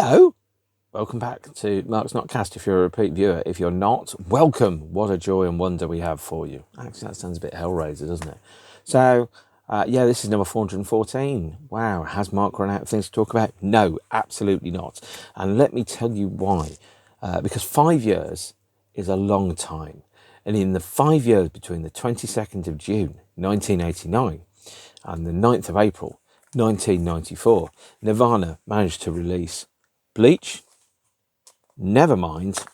Hello, welcome back to Mark's NOTCAST. If you're a repeat viewer, if you're not, welcome. What a joy and wonder we have for you. Actually, that sounds a bit Hellraiser, doesn't it? So, this is number 414. Wow, has Mark run out of things to talk about? No, absolutely not. And let me tell you why. Because 5 years is a long time. And in the 5 years between the 22nd of June, 1989, and the 9th of April, 1994, Nirvana managed to release Bleach, Nevermind,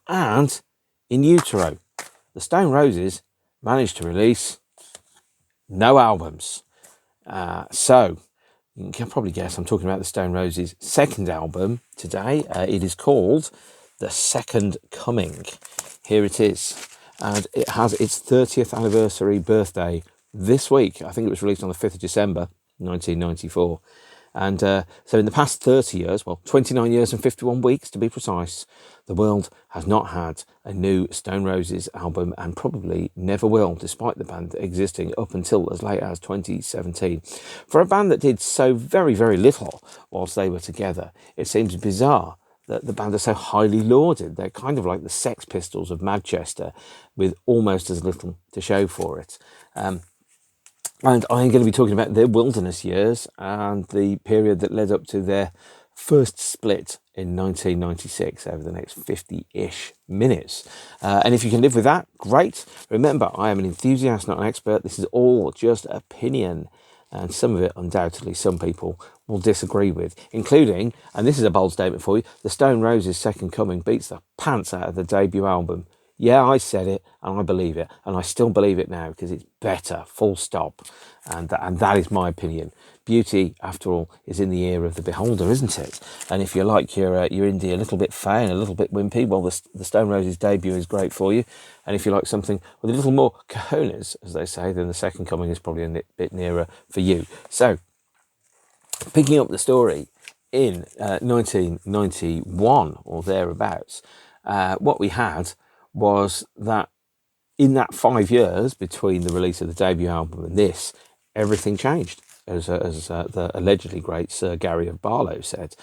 and In Utero. The Stone Roses managed to release no albums. So you can probably guess I'm talking about the Stone Roses' second album today. It is called The Second Coming. Here it is. And it has its 30th anniversary birthday this week. I think it was released on the 5th of December, 1994. And so in the past 30 years, 29 years and 51 weeks to be precise, the world has not had a new Stone Roses album and probably never will, despite the band existing up until as late as 2017. For a band that did so very, very little whilst they were together, it seems bizarre that the band are so highly lauded. They're kind of like the Sex Pistols of Manchester, with almost as little to show for it. And I'm going to be talking about their wilderness years and the period that led up to their first split in 1996 over the next 50-ish minutes. And if you can live with that, great. Remember, I am an enthusiast, not an expert. This is all just opinion. And some of it, undoubtedly, some people will disagree with, including, and this is a bold statement for you, the Stone Roses' Second Coming beats the pants out of the debut album. Yeah, I said it, and I believe it, and I still believe it now because it's better, full stop. And that is my opinion. Beauty, after all, is in the ear of the beholder, isn't it? And if you like your indie a little bit fey and a little bit wimpy, well, the Stone Roses debut is great for you. And if you like something with a little more cojones, as they say, then the Second Coming is probably a bit nearer for you. So, picking up the story in 1991 or thereabouts, what we had was that in that 5 years between the release of the debut album and this, everything changed, as the allegedly great Sir Gary of Barlow said.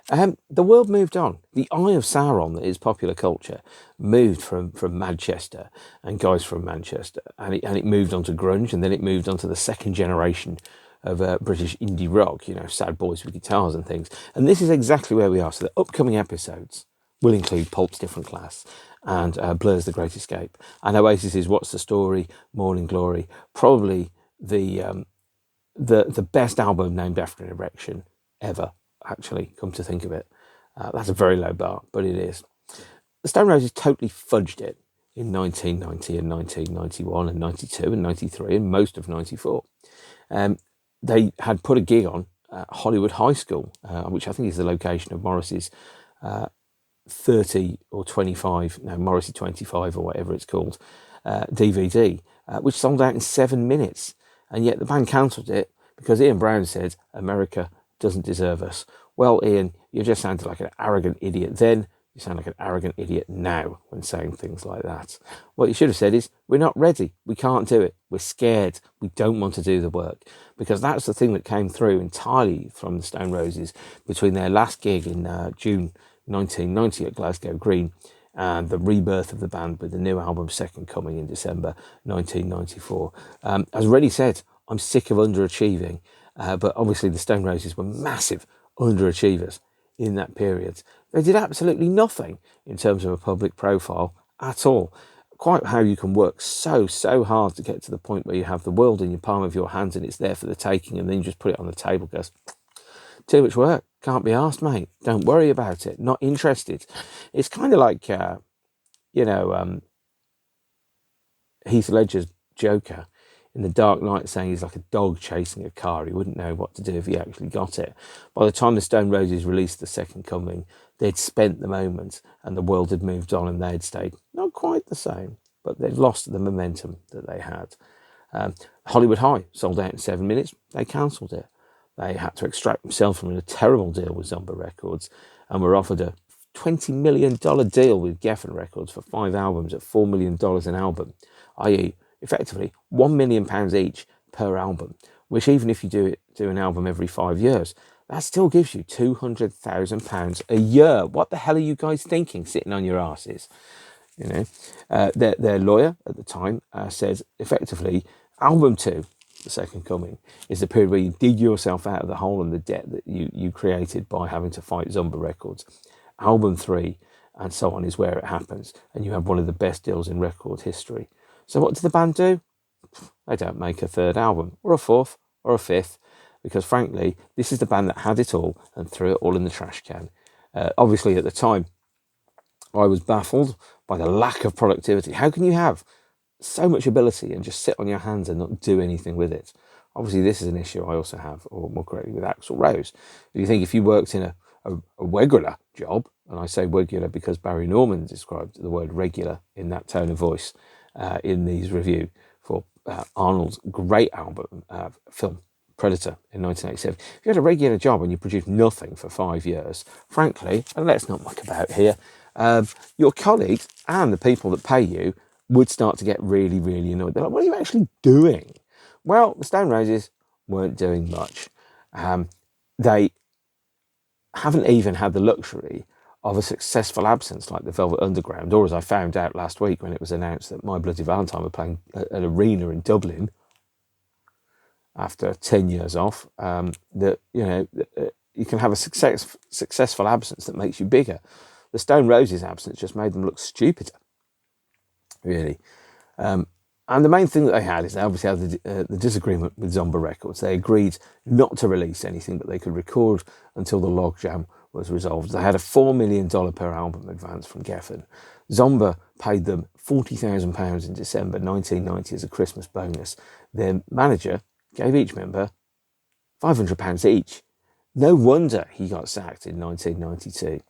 The world moved on. The Eye of Sauron, that is popular culture, moved from Manchester and guys from Manchester, and it moved on to grunge, and then it moved on to the second generation of British indie rock, sad boys with guitars and things. And this is exactly where we are. So the upcoming episodes will include Pulp's Different Class and Blur's The Great Escape, and Oasis's What's the Story, Morning Glory, probably the best album named after an erection ever, actually, come to think of it. That's a very low bar, but it is. The Stone Roses totally fudged it in 1990 and 1991 and 92 and 93 and most of 94. They had put a gig on Hollywood High School, which I think is the location of Morrissey's 30 or 25, no, Morrissey 25 or whatever it's called, DVD, which sold out in 7 minutes. And yet the band cancelled it because Ian Brown said, America doesn't deserve us. Well, Ian, you just sounded like an arrogant idiot then. You sound like an arrogant idiot now when saying things like that. What you should have said is, we're not ready. We can't do it. We're scared. We don't want to do the work. Because that's the thing that came through entirely from the Stone Roses between their last gig in June 1990 at Glasgow Green and the rebirth of the band with the new album Second Coming in December 1994. As Reni said, I'm sick of underachieving, but obviously the Stone Roses were massive underachievers in that period. They did absolutely nothing in terms of a public profile at all. Quite how you can work so hard to get to the point where you have the world in your palm of your hands and it's there for the taking, and then you just put it on the table because too much work, can't be asked, mate, don't worry about it, not interested. It's kind of like Heath Ledger's Joker in The Dark Knight saying he's like a dog chasing a car. He wouldn't know what to do if he actually got it. By the time the Stone Roses released The Second Coming, they'd spent the moment and the world had moved on and they'd stayed not quite the same, but they'd lost the momentum that they had. Hollywood High sold out in 7 minutes. They cancelled it. They had to extract themselves from a terrible deal with Zomba Records and were offered a $20 million deal with Geffen Records for 5 albums at $4 million an album, i.e. effectively £1 million each per album, which even if you do an album every 5 years, That still gives you £200,000 a year. What the hell are you guys thinking, sitting on your asses? You know, their lawyer at the time says effectively, album 2, The Second Coming, is the period where you dig yourself out of the hole and the debt that you created by having to fight Zomba Records. Album 3 and so on is where it happens, and you have one of the best deals in record history. So what did the band do? They don't make a third album, or a fourth, or a fifth, because frankly, this is the band that had it all and threw it all in the trash can. Obviously, at the time, I was baffled by the lack of productivity. How can you have so much ability and just sit on your hands and not do anything with it? Obviously, this is an issue I also have, or more correctly, with Axl Rose. If you worked in a regular job, and I say regular because Barry Norman described the word regular in that tone of voice in these review for Arnold's great album, film, Predator, in 1987. If you had a regular job and you produced nothing for 5 years, frankly, and let's not muck about here, your colleagues and the people that pay you would start to get really, really annoyed. They're like, what are you actually doing? Well, the Stone Roses weren't doing much. They haven't even had the luxury of a successful absence like the Velvet Underground, or as I found out last week when it was announced that My Bloody Valentine were playing at an arena in Dublin after 10 years off, that you can have a successful absence that makes you bigger. The Stone Roses absence just made them look stupider, really. And the main thing that they had is they obviously had the disagreement with Zomba Records. They agreed not to release anything, but they could record until the logjam was resolved. They had a $4 million per album advance from Geffen. Zomba paid them £40,000 in December 1990 as a Christmas bonus. Their manager gave each member £500 each. No wonder he got sacked in 1992.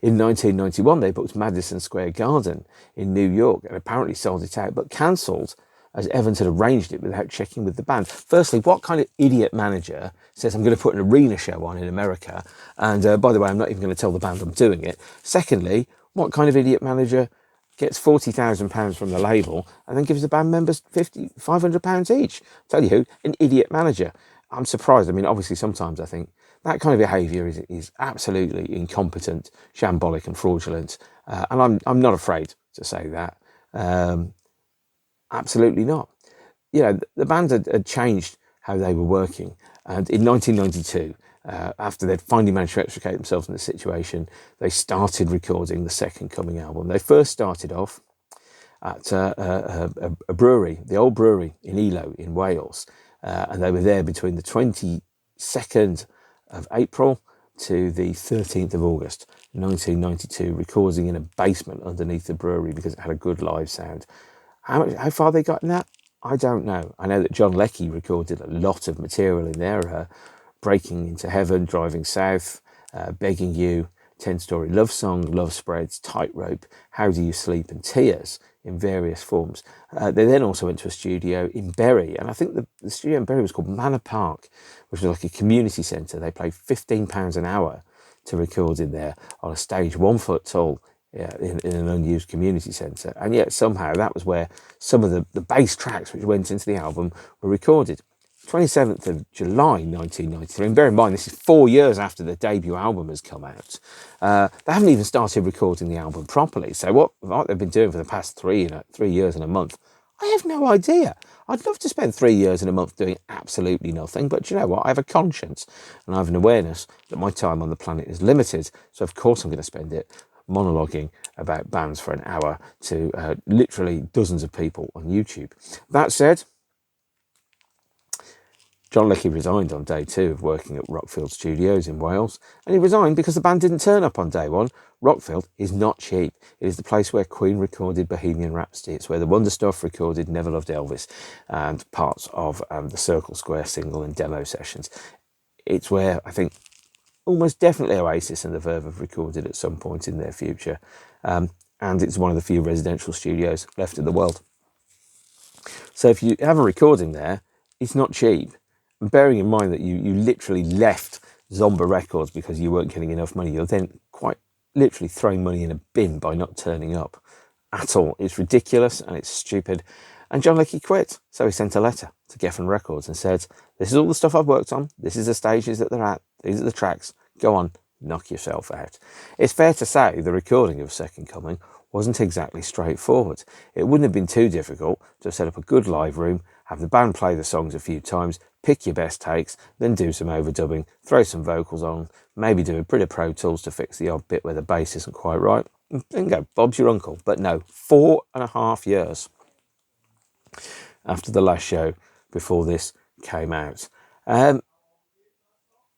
In 1991, they booked Madison Square Garden in New York and apparently sold it out, but cancelled as Evans had arranged it without checking with the band. Firstly, what kind of idiot manager says, I'm going to put an arena show on in America, and by the way, I'm not even going to tell the band I'm doing it. Secondly, what kind of idiot manager gets £40,000 from the label and then gives the band members £500 each? Tell you who, an idiot manager. I'm surprised. I mean, obviously, sometimes I think that kind of behaviour is absolutely incompetent, shambolic and fraudulent. And I'm not afraid to say that. Absolutely not. The band had changed how they were working. And in 1992, after they'd finally managed to extricate themselves from the situation, they started recording the Second Coming album. They first started off at a brewery, the old brewery in Elo in Wales. And they were there between the 22nd of April to the 13th of August 1992, recording in a basement underneath the brewery because it had a good live sound. How far they got in that, I don't know. I know that John Leckie recorded a lot of material in there, Breaking Into Heaven, Driving South, Begging You, 10-Story Love Song, Love Spreads, Tightrope, How Do You Sleep, and Tears in various forms. They then also went to a studio in Bury, and I think the studio in Bury was called Manor Park, which was like a community centre. They paid £15 an hour to record in there on a stage 1 foot tall in an unused community centre. And yet somehow that was where some of the bass tracks which went into the album were recorded. 27th of July 1993, and bear in mind this is 4 years after the debut album has come out. They haven't even started recording the album properly, so what they've been doing for the past 3 years and a month, I have no idea. I'd love to spend 3 years and a month doing absolutely nothing, but you know what, I have a conscience and I have an awareness that my time on the planet is limited, so of course I'm going to spend it monologuing about bands for an hour to literally dozens of people on YouTube. That said, John Leckie resigned on day 2 of working at Rockfield Studios in Wales, and he resigned because the band didn't turn up on day 1. Rockfield is not cheap. It is the place where Queen recorded Bohemian Rhapsody. It's where the Wonder Stuff recorded Never Loved Elvis and parts of the Circle Square single and demo sessions. It's where I think almost definitely Oasis and the Verve have recorded at some point in their future, and it's one of the few residential studios left in the world. So if you have a recording there, it's not cheap. And bearing in mind that you literally left Zomba Records because you weren't getting enough money, you're then quite literally throwing money in a bin by not turning up at all. It's ridiculous and it's stupid. And John Leckie quit. So he sent a letter to Geffen Records and said, this is all the stuff I've worked on. This is the stages that they're at. These are the tracks. Go on, knock yourself out. It's fair to say the recording of Second Coming wasn't exactly straightforward. It wouldn't have been too difficult to set up a good live room, have the band play the songs a few times, pick your best takes, then do some overdubbing, throw some vocals on, maybe do a bit of Pro Tools to fix the odd bit where the bass isn't quite right. Bingo, Bob's your uncle. But no, 4.5 years after the last show before this came out. And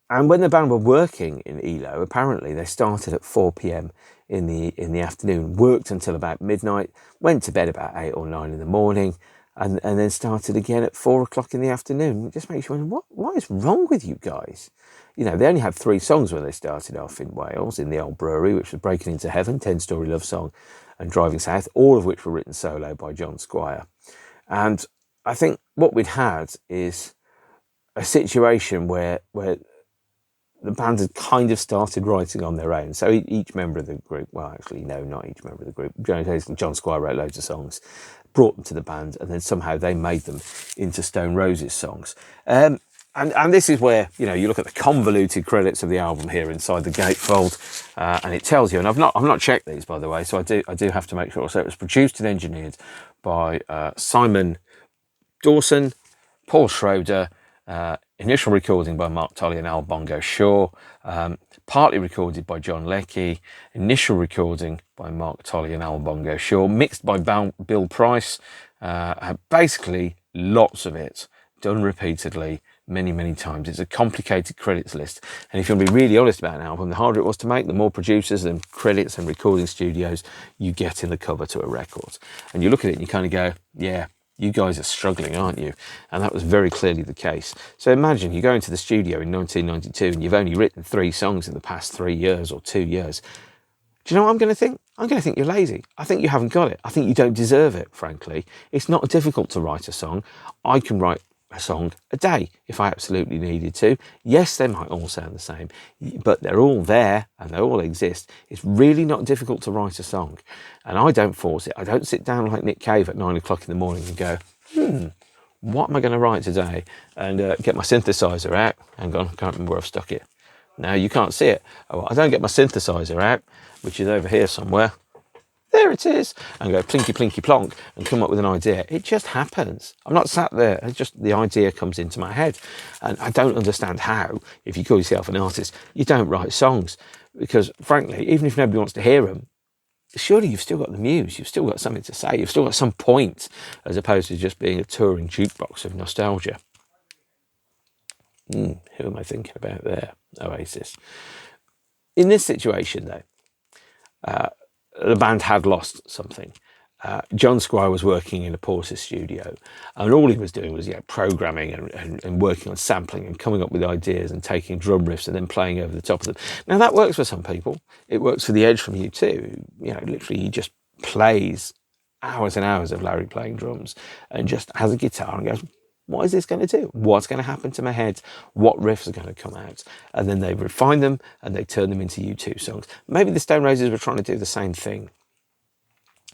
when the band were working in ELO, apparently they started at 4 p.m. in the afternoon, worked until about midnight, went to bed about 8 or 9 in the morning, and then started again at 4 o'clock in the afternoon. It just makes you wonder, what is wrong with you guys? You know, they only had 3 songs when they started off in Wales, in the Old Brewery, which was Breaking Into Heaven, 10-Story Love Song, and Driving South, all of which were written solo by John Squire. And I think what we'd had is a situation where the band had kind of started writing on their own. So each member of the group, well, actually, no, not each member of the group. John Squire wrote loads of songs, brought them to the band, and then somehow they made them into Stone Roses songs. And this is where, you know, you look at the convoluted credits of the album here inside the gatefold, and it tells you, and I've not checked these, by the way, so I do have to make sure. So it was produced and engineered by Simon Dawson, Paul Schroeder, initial recording by Mark Tolley and Al Bongo Shaw, partly recorded by John Leckie, initial recording by Mark Tolley and Al Bongo Shaw, mixed by Bill Price, basically lots of it done repeatedly many times. It's a complicated credits list, and if you want to be really honest about an album, the harder it was to make, the more producers and credits and recording studios you get in the cover to a record. And you look at it and you kind of go, yeah, you guys are struggling, aren't you? And that was very clearly the case. So imagine you go into the studio in 1992 and you've only written 3 songs in the past 3 years or 2 years. Do you know what I'm going to think? I'm going to think you're lazy. I think you haven't got it. I think you don't deserve it, frankly. It's not difficult to write a song. I can write a song a day if I absolutely needed to. Yes, they might all sound the same, but they're all there and they all exist. It's really not difficult to write a song, and I don't force it. I don't sit down like Nick Cave at 9 o'clock in the morning and go, what am I going to write today? And get my synthesizer out. Hang on, I can't remember where I've stuck it. Now you can't see it. Oh, I don't get my synthesizer out, which is over here somewhere. There it is, and go plinky plinky plonk and come up with an idea. It just happens. I'm not sat there. It's just the idea comes into my head, and I don't understand how, if you call yourself an artist, you don't write songs, because frankly, even if nobody wants to hear them, surely you've still got the muse. You've still got something to say. You've still got some point, as opposed to just being a touring jukebox of nostalgia. Who am I thinking about there? Oasis. In this situation, though, the band had lost something. John Squire was working in a Porter studio, and all he was doing was programming and working on sampling and coming up with ideas and taking drum riffs and then playing over the top of them. Now that works for some people. It works for the Edge from U2. You know, literally he just plays hours and hours of Larry playing drums and just has a guitar and goes, what is this going to do? What's going to happen to my head? What riffs are going to come out? And then they refine them and they turn them into U2 songs. Maybe the Stone Roses were trying to do the same thing,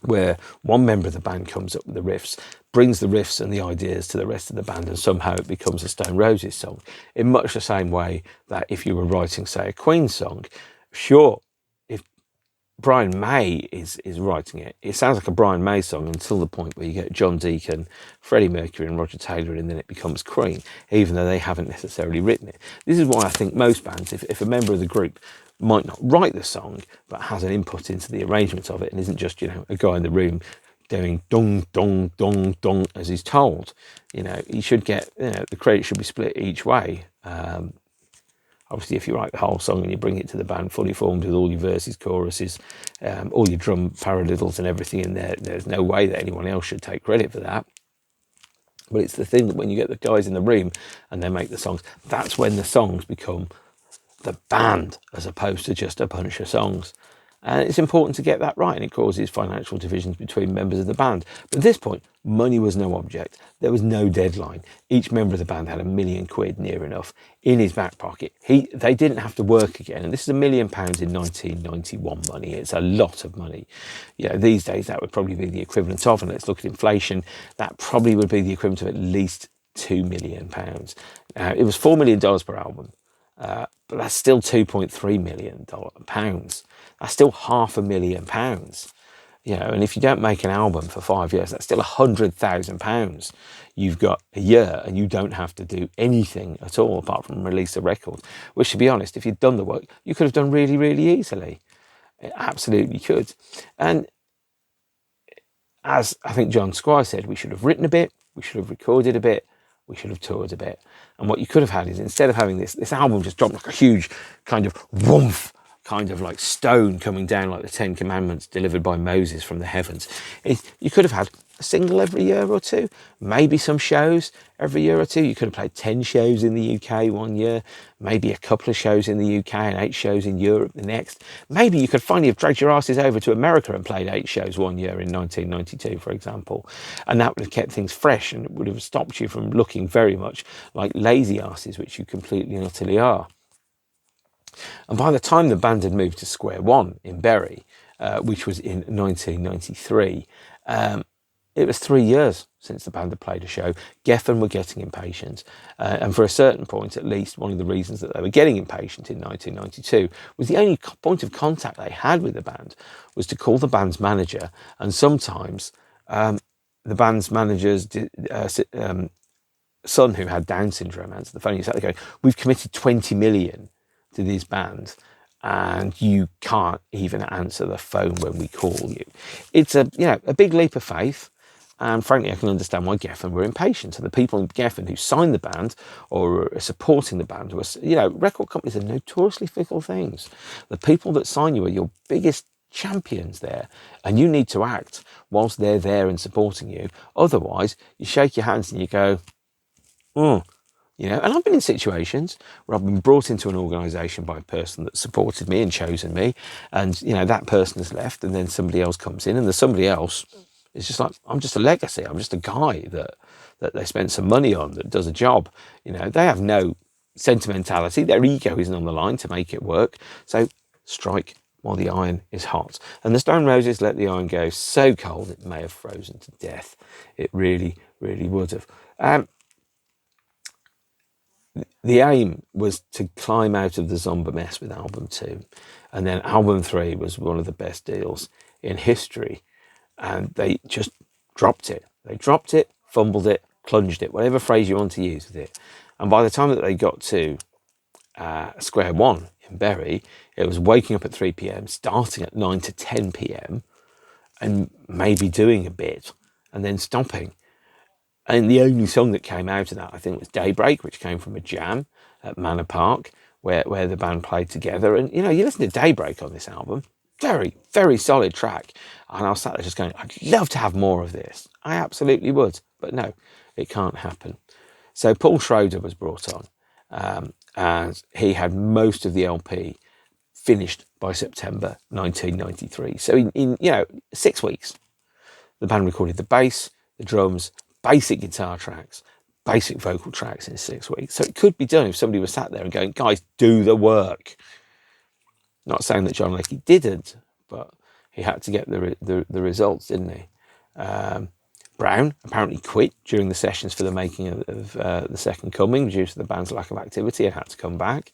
where one member of the band comes up with the riffs, brings the riffs and the ideas to the rest of the band, and somehow it becomes a Stone Roses song. In much the same way that if you were writing, say, a Queen song, sure, if Brian May is writing it, it sounds like a Brian May song until the point where you get John Deacon, Freddie Mercury and Roger Taylor, and then it becomes Queen, even though they haven't necessarily written it. This is why I think most bands, if a member of the group might not write the song, but has an input into the arrangement of it and isn't just, a guy in the room doing dong, dong, dong, dong as he's told, he should get, the credit should be split each way. Obviously, if you write the whole song and you bring it to the band fully formed with all your verses, choruses, all your drum paradiddles and everything in there, there's no way that anyone else should take credit for that. But it's the thing that when you get the guys in the room and they make the songs, that's when the songs become the band as opposed to just a bunch of songs. And it's important to get that right, and it causes financial divisions between members of the band. But at this point, money was no object. There was no deadline. Each member of the band had £1 million near enough in his back pocket. They didn't have to work again. And this is £1 million in 1991 money. It's a lot of money. These days that would probably be the equivalent of, and let's look at inflation, that probably would be the equivalent of at least £2 million. It was $4 million per album. but that's still £2.3 million pounds. That's still £500,000. And if you don't make an album for 5 years, that's still £100,000 you've got a year, and you don't have to do anything at all apart from release a record, which, to be honest, if you'd done the work, you could have done really, really easily. It absolutely could. And as I think John Squire said, we should have written a bit, we should have recorded a bit, we should have toured a bit. And what you could have had is, instead of having this album just dropped like a huge kind of woomph, kind of like stone coming down like the Ten Commandments delivered by Moses from the heavens, you could have had a single every year or two, maybe some shows every year or two. You could have played 10 shows in the UK one year, maybe a couple of shows in the UK and 8 shows in Europe the next. Maybe you could finally have dragged your asses over to America and played 8 shows one year in 1992, for example. And that would have kept things fresh, and it would have stopped you from looking very much like lazy asses, which you completely and utterly are. And by the time the band had moved to Square One in Bury, which was in 1993, it was 3 years since the band had played a show. Geffen were getting impatient. And for a certain point, at least, one of the reasons that they were getting impatient in 1992 was the only point of contact they had with the band was to call the band's manager. And sometimes the band's manager's son, who had Down syndrome, answered the phone. He sat there going, "We've committed 20 million to this band, and you can't even answer the phone when we call you." It's a big leap of faith. And frankly, I can understand why Geffen were impatient. And the people in Geffen who signed the band or are supporting the band was, record companies are notoriously fickle things. The people that sign you are your biggest champions there, and you need to act whilst they're there and supporting you. Otherwise, you shake your hands and you go, and I've been in situations where I've been brought into an organisation by a person that supported me and chosen me, and that person has left, and then somebody else comes in, and there's somebody else. It's just like, I'm just a legacy. I'm just a guy that they spent some money on, that does a job. They have no sentimentality. Their ego isn't on the line to make it work. So strike while the iron is hot. And the Stone Roses let the iron go so cold it may have frozen to death. It really, really would have. The aim was to climb out of the zombie mess with album 2. And then album 3 was one of the best deals in history. And they just dropped it. They dropped it, fumbled it, plunged it, whatever phrase you want to use with it. And by the time that they got to Square One in Bury, it was waking up at 3 p.m, starting at 9 to 10 p.m, and maybe doing a bit, and then stopping. And the only song that came out of that, I think, was Daybreak, which came from a jam at Manor Park, where the band played together. And, you listen to Daybreak on this album, very, very solid track. And I was sat there just going, I'd love to have more of this. I absolutely would. But no, it can't happen. So Paul Schroeder was brought on, and he had most of the LP finished by September 1993. So in 6 weeks, the band recorded the bass, the drums, basic guitar tracks, basic vocal tracks in 6 weeks. So it could be done if somebody was sat there and going, guys, do the work. Not saying that John Leckie didn't, but he had to get the results, didn't he? Brown apparently quit during the sessions for the making of The Second Coming due to the band's lack of activity and had to come back.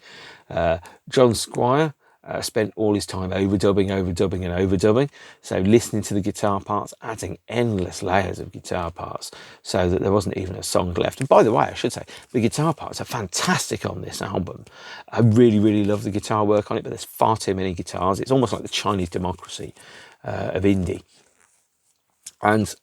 John Squire spent all his time overdubbing. So listening to the guitar parts, adding endless layers of guitar parts so that there wasn't even a song left. And by the way, I should say, the guitar parts are fantastic on this album. I really, really love the guitar work on it, but there's far too many guitars. It's almost like the Chinese democracy of indie. And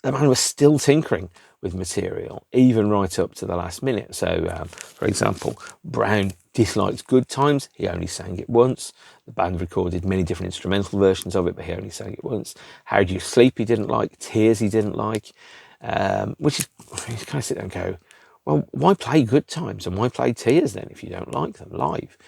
the band was still tinkering with material, even right up to the last minute. So, for example, Brown disliked Good Times. He only sang it once. The band recorded many different instrumental versions of it, but he only sang it once. How Do You Sleep he didn't like. Tears he didn't like. Which is, you kind of sit there and go, well, why play Good Times and why play Tears then if you don't like them live?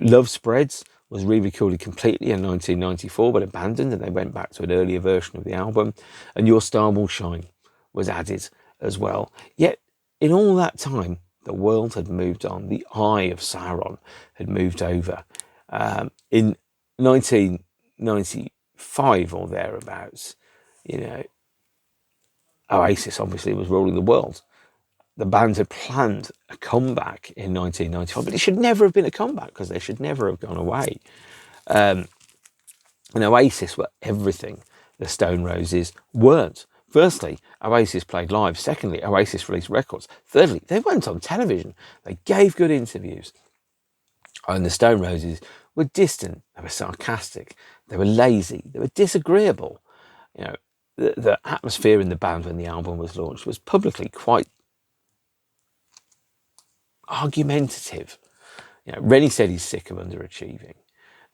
Love Spreads was re-recorded completely in 1994 but abandoned, and they went back to an earlier version of the album. And Your Star Will Shine was added as well. Yet in all that time, the world had moved on. The Eye of Sauron had moved over. In 1995 or thereabouts, Oasis obviously was ruling the world. the band had planned a comeback in 1995, but it should never have been a comeback because they should never have gone away. And Oasis were everything the Stone Roses weren't. Firstly, Oasis played live. Secondly, Oasis released records. Thirdly, they went on television. They gave good interviews. And the Stone Roses were distant. They were sarcastic. They were lazy. They were disagreeable. You know, the atmosphere in the band when the album was launched was publicly quite argumentative. You know, Reni said he's sick of underachieving.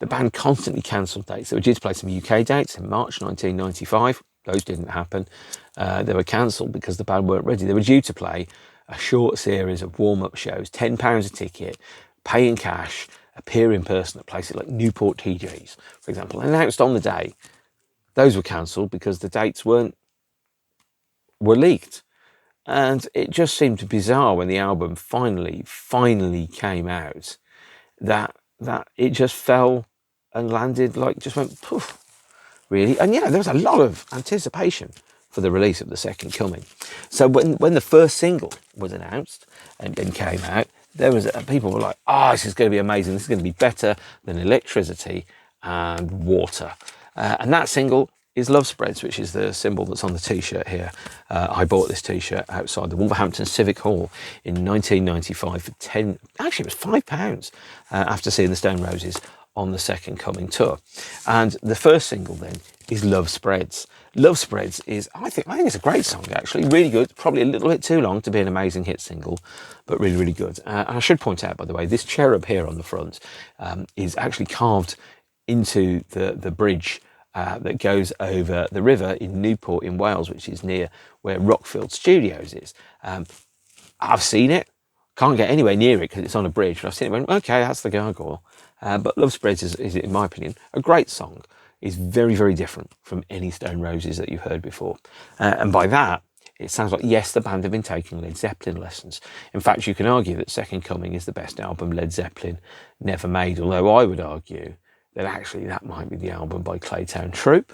The band constantly cancelled dates. They were due to play some UK dates in March 1995. Those didn't happen. They were cancelled because the band weren't ready. They were due to play a short series of warm-up shows, £10 a ticket, pay in cash, appear in person at places like Newport TJ's, for example. And announced on the day, those were cancelled because the dates were leaked. And it just seemed bizarre when the album finally came out that it just fell and landed, like, just went poof, really. And yeah, there was a lot of anticipation for the release of The Second Coming. So when the first single was announced and came out, there was people were like, this is going to be amazing. This is going to be better than Electricity and Water. And that single is Love Spreads, which is the symbol that's on the T-shirt here. I bought this T-shirt outside the Wolverhampton Civic Hall in 1995 for it was £5 after seeing the Stone Roses on the Second Coming tour. And the first single then is Love Spreads. Love Spreads is, I think it's a great song, actually, really good. Probably a little bit too long to be an amazing hit single, but really, really good. And I should point out, by the way, this cherub here on the front is actually carved into the bridge that goes over the river in Newport in Wales, which is near where Rockfield Studios is. I've seen it. Can't get anywhere near it because it's on a bridge. But I've seen it and went, okay, that's the gargoyle. But Love Spreads is, in my opinion, a great song. It's very, very different from any Stone Roses that you've heard before. And by that, it sounds like, yes, the band have been taking Led Zeppelin lessons. In fact, you can argue that Second Coming is the best album Led Zeppelin never made, although I would argue that actually that might be the album by Claytown Troop,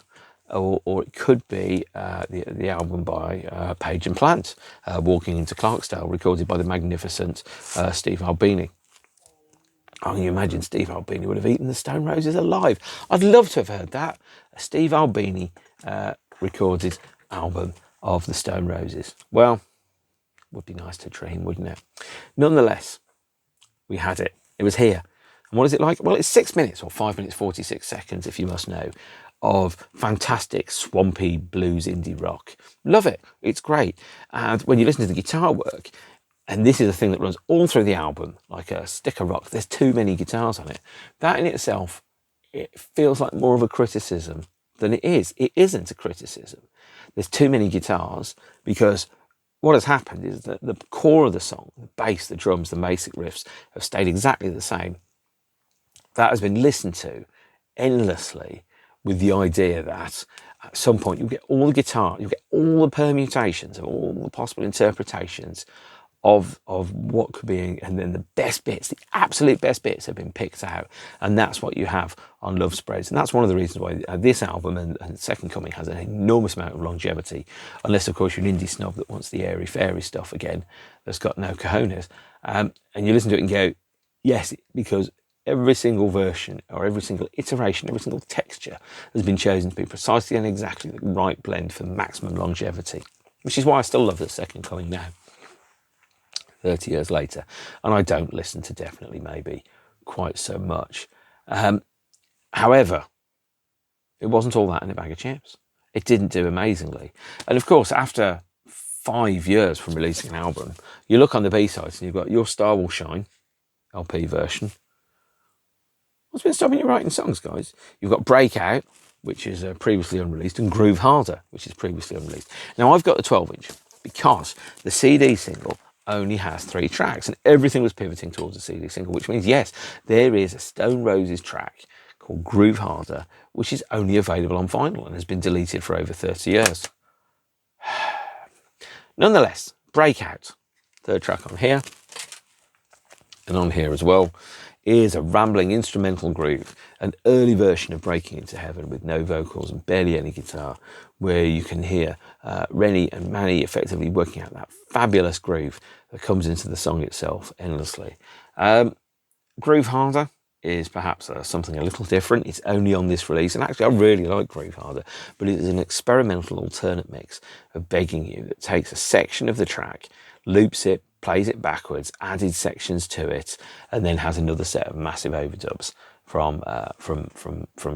or it could be the album by Page and Plant, Walking into Clarksdale, recorded by the magnificent Steve Albini. Oh, can you imagine Steve Albini would have eaten the Stone Roses alive? I'd love to have heard that. A Steve Albini recorded album of the Stone Roses. Well, would be nice to dream, wouldn't it? Nonetheless, we had it. It was here. And what is it like? Well, it's 6 minutes, or 5 minutes, 46 seconds, if you must know, of fantastic, swampy blues indie rock. Love it. It's great. And when you listen to the guitar work, and this is a thing that runs all through the album, like a stick of rock, there's too many guitars on it. That in itself, it feels like more of a criticism than it is. It isn't a criticism. There's too many guitars because what has happened is that the core of the song, the bass, the drums, the basic riffs have stayed exactly the same. That has been listened to endlessly with the idea that at some point you'll get all the guitar, you'll get all the permutations of all the possible interpretations of what could be, and then the best bits, the absolute best bits have been picked out, and that's what you have on Love Spreads. And that's one of the reasons why this album and Second Coming has an enormous amount of longevity, unless of course you're an indie snob that wants the airy fairy stuff again, that's got no cojones, and you listen to it and go, yes, because every single version or every single iteration, every single texture has been chosen to be precisely and exactly the right blend for maximum longevity, which is why I still love the Second Coming now, 30 years later. And I don't listen to Definitely Maybe quite so much. However, it wasn't all that in a bag of chips. It didn't do amazingly. And of course, after 5 years from releasing an album, you look on the B-sides and you've got Your Star Will Shine, LP version. What's been stopping you writing songs, guys? You've got Breakout, which is previously unreleased, and Groove Harder, which is previously unreleased. Now, I've got the 12-inch because the CD single only has 3 tracks, and everything was pivoting towards a CD single, which means, yes, there is a Stone Roses track called Groove Harder, which is only available on vinyl and has been deleted for over 30 years. Nonetheless, Breakout, third track on here, and on here as well, is a rambling instrumental groove, an early version of Breaking Into Heaven with no vocals and barely any guitar, where you can hear Reni and Manny effectively working out that fabulous groove that comes into the song itself endlessly. Groove Harder is perhaps something a little different. It's only on this release, and actually I really like Groove Harder, but it is an experimental alternate mix of Begging You that takes a section of the track, loops it, plays it backwards, added sections to it, and then has another set of massive overdubs from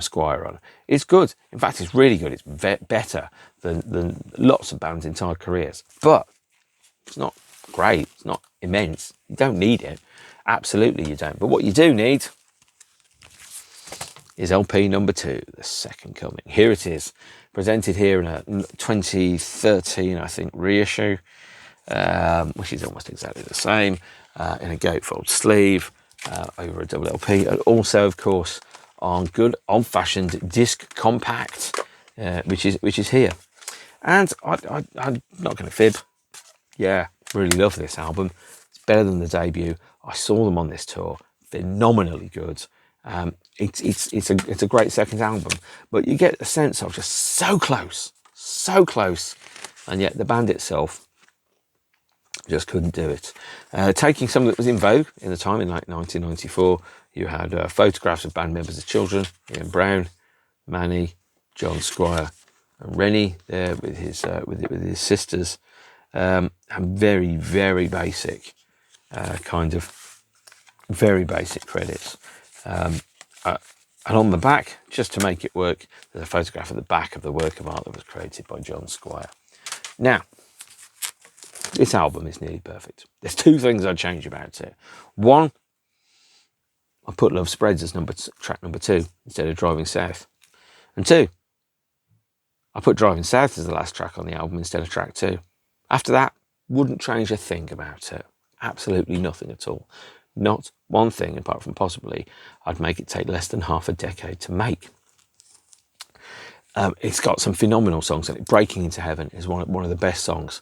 Squire on. It's good. In fact, it's really good. It's better than lots of bands' entire careers. But it's not great. It's not immense. You don't need it. Absolutely you don't. But what you do need is LP number 2, The Second Coming. Here it is, presented here in a 2013, I think, reissue, which is almost exactly the same, in a gatefold sleeve, over a double LP, and also, of course, on good old-fashioned disc compact, which is here. And I'm not going to fib. Yeah, really love this album. It's better than the debut. I saw them on this tour. Phenomenally good. It's a great second album, but you get a sense of just so close, and yet the band itself just couldn't do it. Taking something that was in vogue in the time, in like 1994, you had photographs of band members as children: Ian Brown, Manny, John Squire, and Reni there with his sisters, and very, very basic very basic credits. And on the back, just to make it work, there's a photograph of the back of the work of art that was created by John Squire. Now, this album is nearly perfect. There's 2 things I'd change about it. 1, I put Love Spreads as track number 2 instead of Driving South. And 2, I put Driving South as the last track on the album instead of track 2. After that, wouldn't change a thing about it. Absolutely nothing at all. Not one thing, apart from possibly I'd make it take less than half a decade to make. It's got some phenomenal songs in it. Breaking Into Heaven is one of the best songs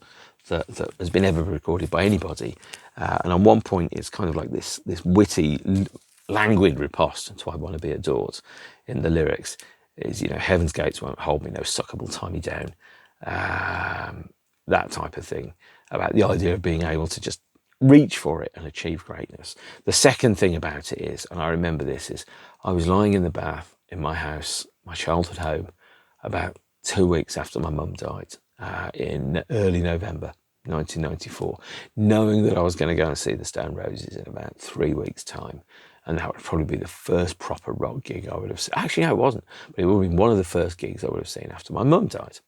that has been ever recorded by anybody. And on one point, it's kind of like this witty, languid riposte to I Want to Be Adored in the lyrics. Is, Heaven's gates won't hold me, no suckable tie me down. That type of thing, about the idea of being able to just reach for it and achieve greatness. The second thing about it is, and I remember this, is I was lying in the bath in my house, my childhood home, about 2 weeks after my mum died, in early November 1994, knowing that I was going to go and see the Stone Roses in about 3 weeks' time. And that would probably be the first proper rock gig I would have seen. Actually, no, it wasn't, but it would have been one of the first gigs I would have seen after my mum died.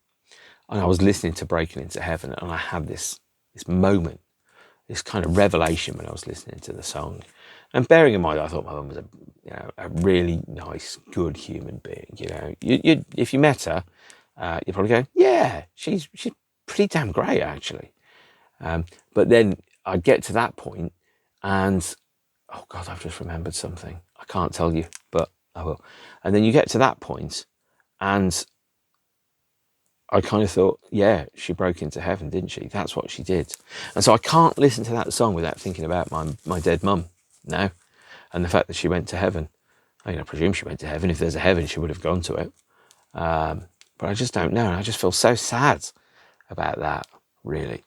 And I was listening to Breaking Into Heaven, and I had this moment, this kind of revelation when I was listening to the song. And bearing in mind, I thought my mum was a really nice, good human being. You if you met her, you'd probably go, yeah, she's pretty damn great, actually. But then I'd get to that point, and oh God, I've just remembered something. I can't tell you, but I will. And then you get to that point, and I kind of thought, yeah, she broke into heaven, didn't she? That's what she did. And so I can't listen to that song without thinking about my dead mum now, and the fact that she went to heaven. I presume she went to heaven. If there's a heaven, she would have gone to it. But I just don't know, and I just feel so sad about that, really.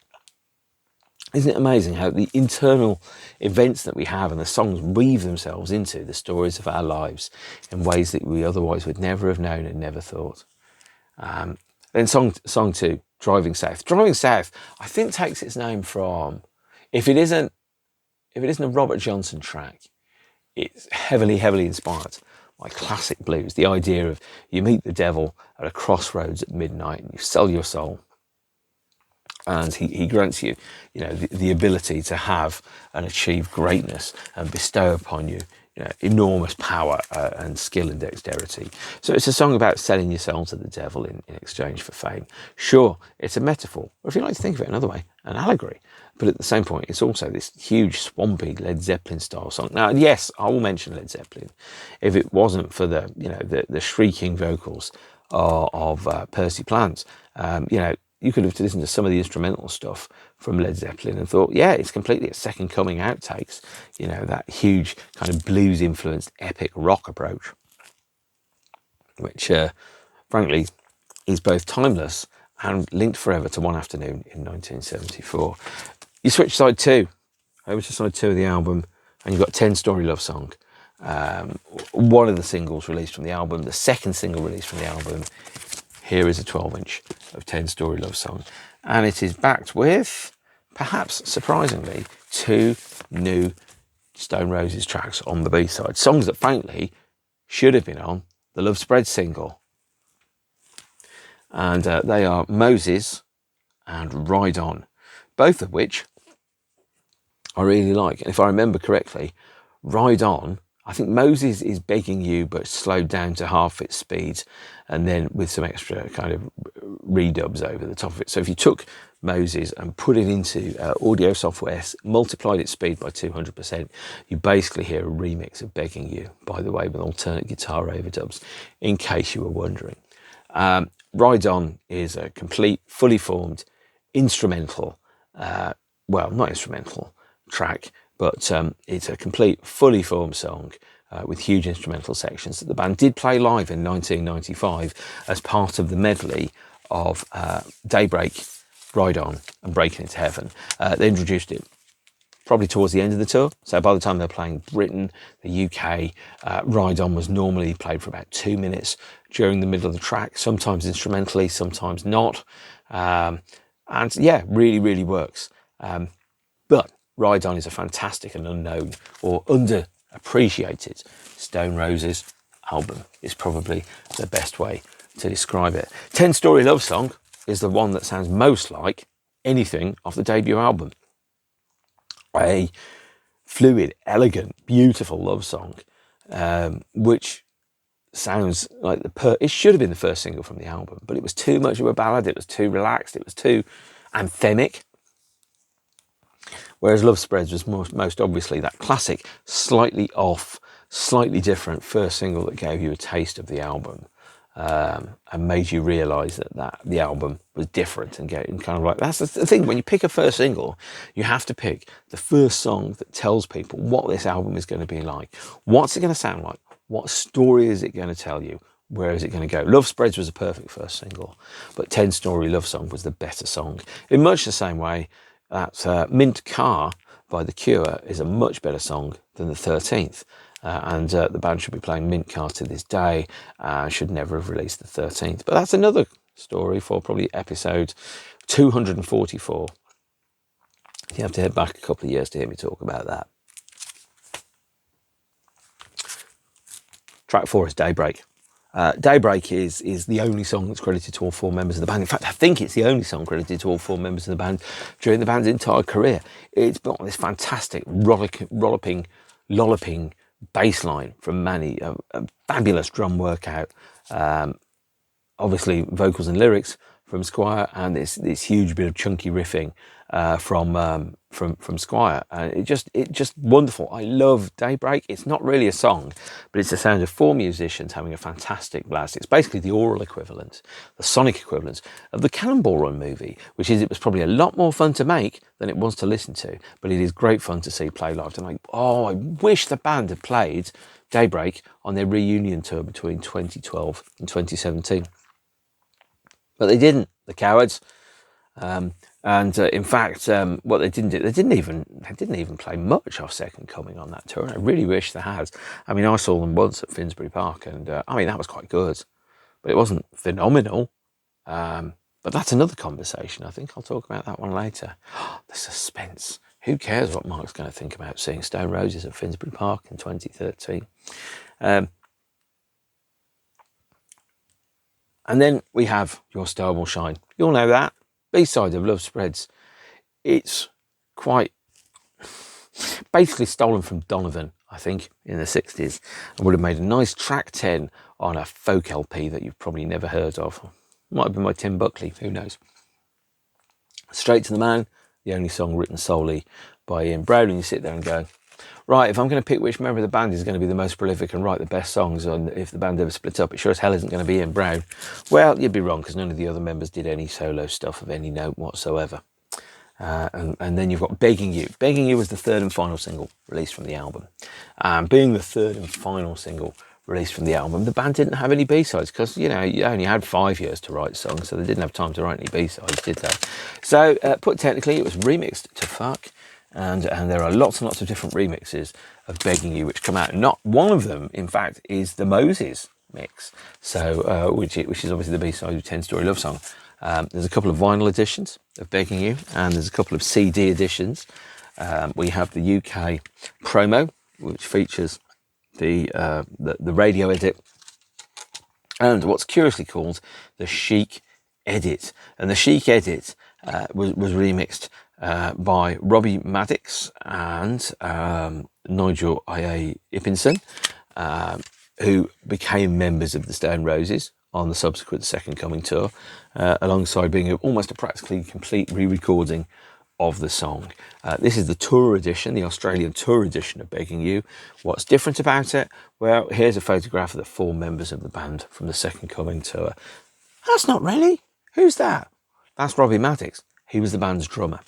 Isn't it amazing how the internal events that we have and the songs weave themselves into the stories of our lives in ways that we otherwise would never have known and never thought? Then song 2, Driving South. Driving South, I think, takes its name from, if it isn't a Robert Johnson track, it's heavily inspired by classic blues. The idea of you meet the devil at a crossroads at midnight and you sell your soul, and he grants you, the ability to have and achieve greatness and bestow upon you, enormous power and skill and dexterity. So it's a song about selling your soul to the devil in exchange for fame. Sure, it's a metaphor, or if you like to think of it another way, an allegory. But at the same point, it's also this huge, swampy Led Zeppelin style song. Now, yes, I will mention Led Zeppelin if it wasn't for the shrieking vocals of Percy Plant. you could have listened to some of the instrumental stuff from Led Zeppelin and thought, yeah, it's completely a Second Coming outtakes, that huge kind of blues influenced epic rock approach, which frankly is both timeless and linked forever to One Afternoon in 1974. You switch side 2 over to side 2 of the album, and you've got 10 Story Love Song, one of the singles released from the album, the second single released from the album. Here is a 12-inch of 10 Story Love Song, and it is backed with, perhaps surprisingly, 2 new Stone Roses tracks on the B-side, songs that frankly should have been on the Love Spread single, and they are Moses and Ride On, both of which I really like. And if I remember correctly, Ride On, I think Moses is Begging You but slowed down to half its speed, and then with some extra kind of redubs over the top of it. So if you took Moses and put it into audio software, multiplied its speed by 200%, you basically hear a remix of Begging You, by the way, with alternate guitar overdubs, in case you were wondering. Ride On is a complete, fully formed instrumental, not instrumental track, but it's a complete, fully formed song with huge instrumental sections that the band did play live in 1995 as part of the medley of Daybreak, Ride On and Breaking Into Heaven. They introduced it probably towards the end of the tour, so by the time they're playing Britain, the UK, Ride On was normally played for about 2 minutes during the middle of the track, sometimes instrumentally, sometimes not, and yeah, really, really works. But Ride On is a fantastic and unknown or underappreciated Stone Roses album. It's probably the best way to describe it. 10 Story Love Song is the one that sounds most like anything off the debut album. A fluid, elegant, beautiful love song, which sounds like it should have been the first single from the album, but it was too much of a ballad, it was too relaxed, it was too anthemic. Whereas Love Spreads was most obviously that classic, slightly off, slightly different first single that gave you a taste of the album, and made you realise that the album was different and kind of like, that's the thing, when you pick a first single, you have to pick the first song that tells people what this album is going to be like. What's it going to sound like? What story is it going to tell you? Where is it going to go? Love Spreads was a perfect first single, but 10 Story Love Song was the better song. In much the same way that Mint Car by The Cure is a much better song than the 13th. And the band should be playing Mint Car to this day, should never have released the 13th. But that's another story for probably episode 244. You have to head back a couple of years to hear me talk about that. Track 4 is Daybreak. Daybreak is the only song that's credited to all 4 members of the band. In fact, I think it's the only song credited to all 4 members of the band during the band's entire career. It's got this fantastic, lolloping bass line from Manny, a fabulous drum workout, obviously vocals and lyrics from Squire, and this huge bit of chunky riffing from Squire. It just wonderful. I love Daybreak. It's not really a song, but it's the sound of 4 musicians having a fantastic blast. It's basically the oral equivalent, the sonic equivalent of the Cannonball Run movie, it was probably a lot more fun to make than it was to listen to, but it is great fun to see play live. And I wish the band had played Daybreak on their reunion tour between 2012 and 2017. But they didn't, the cowards. In fact, what they didn't do, they didn't even play much off Second Coming on that tour. And I really wish they had. I mean, I saw them once at Finsbury Park, and that was quite good, but it wasn't phenomenal. But that's another conversation. I think I'll talk about that one later. The suspense. Who cares what Mark's going to think about seeing Stone Roses at Finsbury Park in 2013? And then we have Your Star Will Shine. You'll know that. B-side of Love Spreads. It's quite basically stolen from Donovan, I think, in the 60s, and would have made a nice track 10 on a folk LP that you've probably never heard of. Might have been by Tim Buckley, who knows. Straight to the Man, the only song written solely by Ian Brown, and you sit there and go, right, if I'm going to pick which member of the band is going to be the most prolific and write the best songs, and if the band ever split up, it sure as hell isn't going to be Ian Brown. Well, you'd be wrong, because none of the other members did any solo stuff of any note whatsoever. And then you've got Begging You. Begging You was the third and final single released from the album. Being the third and final single released from the album, the band didn't have any B-sides, because, you only had 5 years to write songs, so they didn't have time to write any B-sides, did they? So, put technically, it was remixed to Fuck. And there are lots and lots of different remixes of Begging You which come out. Not one of them, in fact, is the Moses mix. So, which is obviously the B-side of 10 Story Love Song. There's a couple of vinyl editions of Begging You, and there's a couple of CD editions. We have the UK promo, which features the radio edit, and what's curiously called the Chic edit. And the Chic edit was remixed by Robbie Maddix and Nigel I.A. Ippinson, who became members of the Stone Roses on the subsequent Second Coming tour, alongside being almost a practically complete re-recording of the song. This is the tour edition, the Australian tour edition of Begging You. What's different about it? Well, here's a photograph of the 4 members of the band from the Second Coming tour. That's not Reni. Who's that? That's Robbie Maddix. He was the band's drummer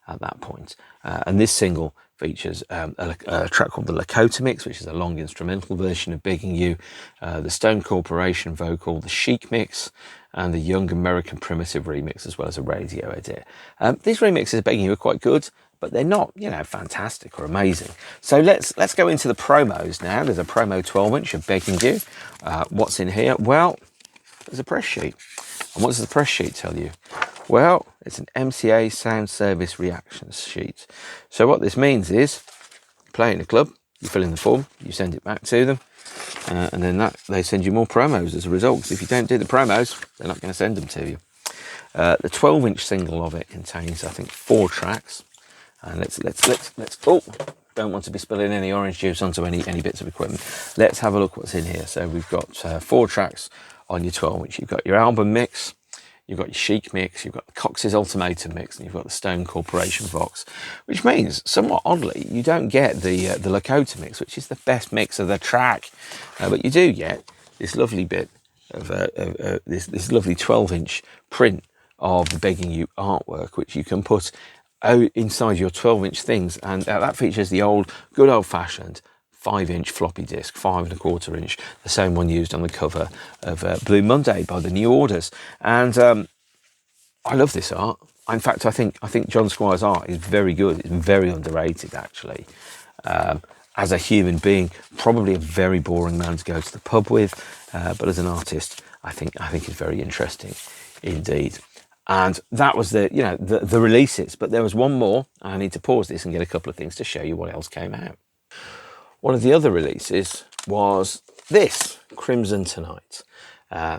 at that point. And this single features a track called the Lakota Mix, which is a long instrumental version of Begging You, the Stone Corporation vocal, the Chic Mix, and the Young American Primitive remix, as well as a radio edit. These remixes of Begging You are quite good, but they're not, fantastic or amazing. So let's go into the promos now. There's a promo 12-inch of Begging You. What's in here? Well, there's a press sheet. And what does the press sheet tell you? Well, it's an MCA sound service reactions sheet. So what this means is, play in a club, you fill in the form, you send it back to them, and then they send you more promos as a result. Because if you don't do the promos, they're not going to send them to you. The 12-inch single of it contains, I think, 4 tracks. And let's. Oh, don't want to be spilling any orange juice onto any bits of equipment. Let's have a look what's in here. So we've got 4 tracks on your 12-inch. You've got your album mix. You've got your Chic mix, you've got the Cox's Ultimatum mix, and you've got the Stone Corporation Vox, which means, somewhat oddly, you don't get the Lakota mix, which is the best mix of the track, but you do get this lovely bit of this lovely 12-inch print of the Begging You artwork, which you can put inside your 12-inch things, and that features the good old-fashioned 5-inch floppy disk, 5.25-inch, the same one used on the cover of Blue Monday by the New Orders. And I love this art. In fact, I think John Squire's art is very good. It's very underrated, actually. As a human being, probably a very boring man to go to the pub with, but as an artist, I think he's very interesting indeed. And that was the releases. But there was one more. I need to pause this and get a couple of things to show you what else came out. One of the other releases was this, Crimson Tonight.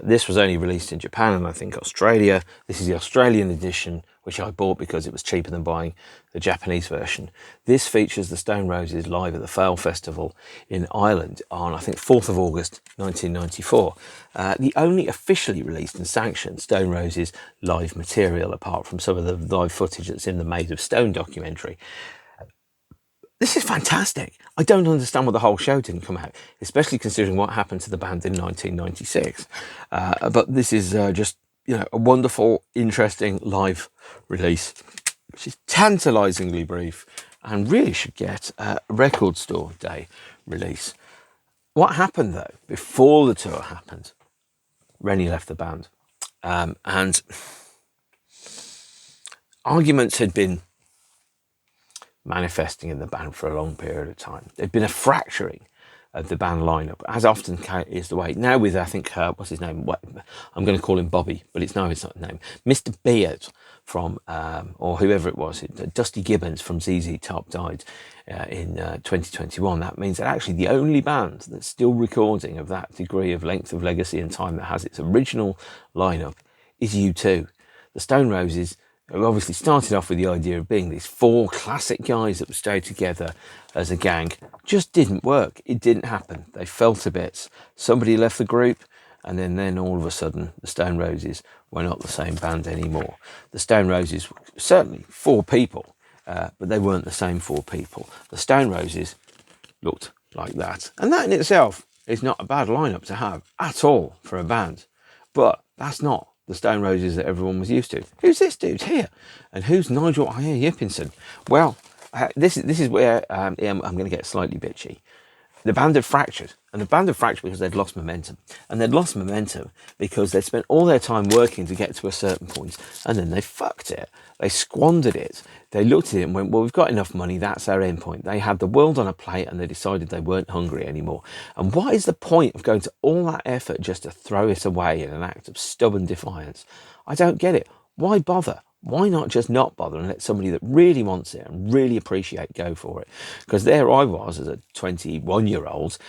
This was only released in Japan and I think Australia. This is the Australian edition, which I bought because it was cheaper than buying the Japanese version. This features the Stone Roses live at the Fail Festival in Ireland on, I think, 4th of August 1994. The only officially released and sanctioned Stone Roses live material, apart from some of the live footage that's in the Made of Stone documentary. This is fantastic. I don't understand why the whole show didn't come out, especially considering what happened to the band in 1996. But this is just, a wonderful, interesting live release, which is tantalisingly brief and really should get a record store day release. What happened, though, before the tour happened? Reni left the band. And arguments had been manifesting in the band for a long period of time. There'd been a fracturing of the band lineup, as often is the way. Now with, I think, what's his name? I'm going to call him Bobby, but it's not his name. Mr. Beard from, or whoever it was, Dusty Gibbons from ZZ Top died in 2021. That means that actually the only band that's still recording of that degree of length of legacy and time that has its original lineup is U2. The Stone Roses, who obviously started off with the idea of being these 4 classic guys that would stay together as a gang, just didn't work. It didn't happen. They fell to bits. Somebody left the group, and then all of a sudden, the Stone Roses were not the same band anymore. The Stone Roses were certainly 4 people, but they weren't the same 4 people. The Stone Roses looked like that. And that in itself is not a bad lineup to have at all for a band. But that's not the Stone Roses that everyone was used to. Who's this dude here? And who's Nigel Yipinson? Well, this is where I'm going to get slightly bitchy. The band had fractured, and the band had fractured because they'd lost momentum. And they'd lost momentum because they'd spent all their time working to get to a certain point, and then they fucked it. They squandered it. They looked at it and went, well, we've got enough money, that's our end point. They had the world on a plate, and they decided they weren't hungry anymore. And what is the point of going to all that effort just to throw it away in an act of stubborn defiance? I don't get it. Why bother? Why not just not bother and let somebody that really wants it and really appreciate go for it? Because there I was as a 21-year-old,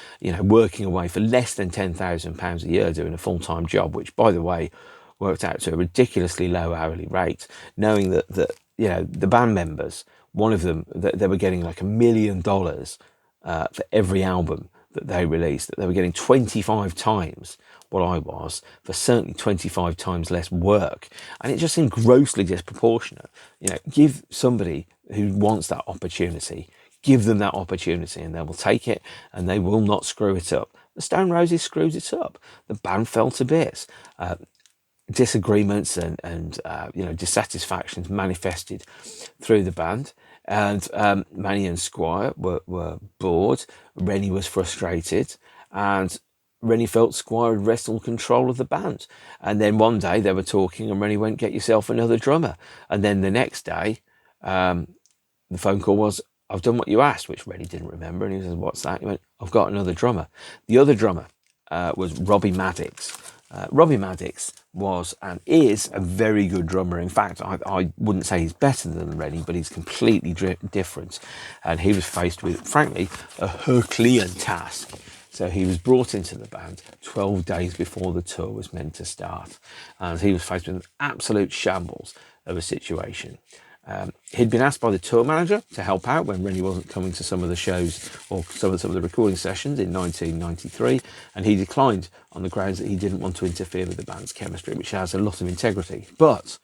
working away for less than £10,000 a year doing a full-time job, which, by the way, worked out to a ridiculously low hourly rate, knowing that the band members, one of them, that they were getting like $1 million for every album that they released, that they were getting 25 times what I was for certainly 25 times less work. And it just seemed grossly disproportionate. Give somebody who wants that opportunity, give them that opportunity, and they will take it, and they will not screw it up. The Stone Roses screwed it up. The band fell to bits. Disagreements and dissatisfactions manifested through the band. And Manny and Squire were bored. Reni was frustrated, and Reni felt Squire had wrestled control of the band. And then one day they were talking, and Reni went, "Get yourself another drummer." And then the next day, the phone call was, "I've done what you asked," which Reni didn't remember. And he said, "What's that?" He went, "I've got another drummer." The other drummer was Robbie Maddix. Robbie Maddix was and is a very good drummer. In fact, I wouldn't say he's better than Reni, but he's completely different. And he was faced with, frankly, a Herculean task. So he was brought into the band 12 days before the tour was meant to start. And he was faced with an absolute shambles of a situation. He'd been asked by the tour manager to help out when Reni wasn't coming to some of the shows or some of the recording sessions in 1993, and he declined on the grounds that he didn't want to interfere with the band's chemistry, which has a lot of integrity. But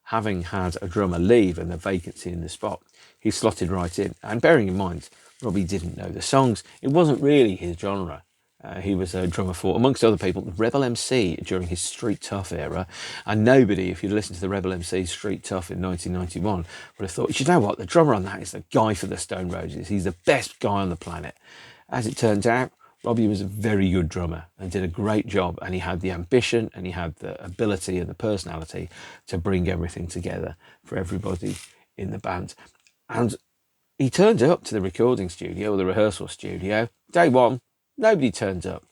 having had a drummer leave and a vacancy in the spot, he slotted right in. And bearing in mind, Robbie didn't know the songs. It wasn't really his genre. He was a drummer for, amongst other people, the Rebel MC during his Street Tough era. And nobody, if you'd listened to the Rebel MC Street Tough in 1991, would have thought, you know what, the drummer on that is the guy for the Stone Roses. He's the best guy on the planet. As it turns out, Robbie was a very good drummer and did a great job. And he had the ambition and he had the ability and the personality to bring everything together for everybody in the band. And he turned up to the recording studio or the rehearsal studio. Day one, nobody turned up.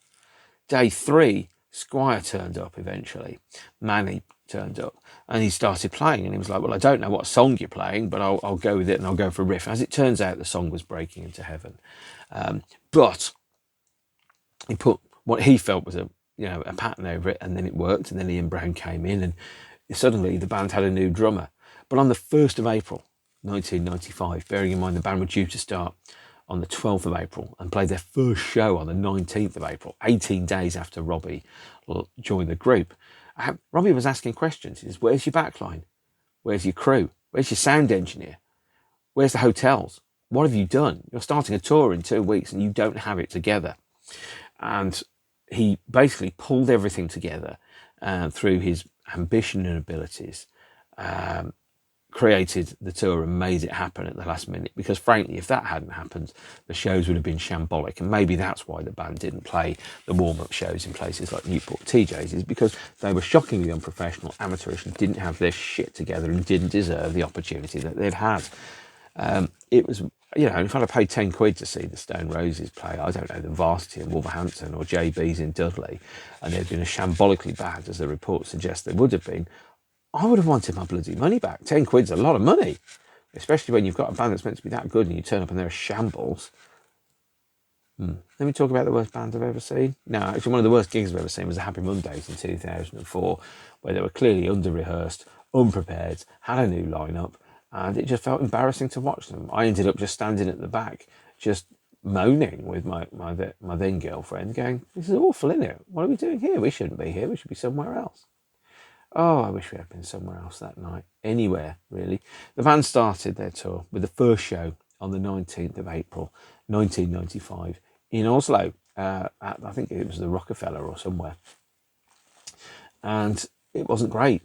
Day 3, Squire turned up eventually. Manny turned up and he started playing, and he was like, "Well, I don't know what song you're playing, but I'll go with it and I'll go for a riff." As it turns out, the song was Breaking Into Heaven. But he put what he felt was a pattern over it, and then it worked, and then Ian Brown came in, and suddenly the band had a new drummer. But on the 1st of April, 1995, bearing in mind the band were due to start on the 12th of April and play their first show on the 19th of April, 18 days after Robbie joined the group. Robbie was asking questions. He says, "Where's your backline? Where's your crew? Where's your sound engineer? Where's the hotels? What have you done? You're starting a tour in 2 weeks and you don't have it together." And he basically pulled everything together through his ambition and abilities, created the tour and made it happen at the last minute. Because frankly, if that hadn't happened, the shows would have been shambolic. And maybe that's why the band didn't play the warm-up shows in places like Newport TJ's, is because they were shockingly unprofessional, amateurish, and didn't have their shit together and didn't deserve the opportunity that they'd had. It was, if I'd have paid 10 quid to see the Stone Roses play, I don't know, the Varsity in Wolverhampton or JB's in Dudley, and they'd been as shambolically bad as the reports suggest they would have been, I would have wanted my bloody money back. 10 quid's a lot of money, especially when you've got a band that's meant to be that good and you turn up and they're a shambles. Let me talk about the worst band I've ever seen. No, actually, one of the worst gigs I've ever seen was the Happy Mondays in 2004, where they were clearly under-rehearsed, unprepared, had a new lineup, and it just felt embarrassing to watch them. I ended up just standing at the back, just moaning with my then girlfriend, going, "This is awful, isn't it? What are we doing here? We shouldn't be here. We should be somewhere else." Oh, I wish we had been somewhere else that night. Anywhere, really. The band started their tour with the first show on the 19th of April, 1995, in Oslo. At, I think it was the Rockefeller or somewhere. And it wasn't great.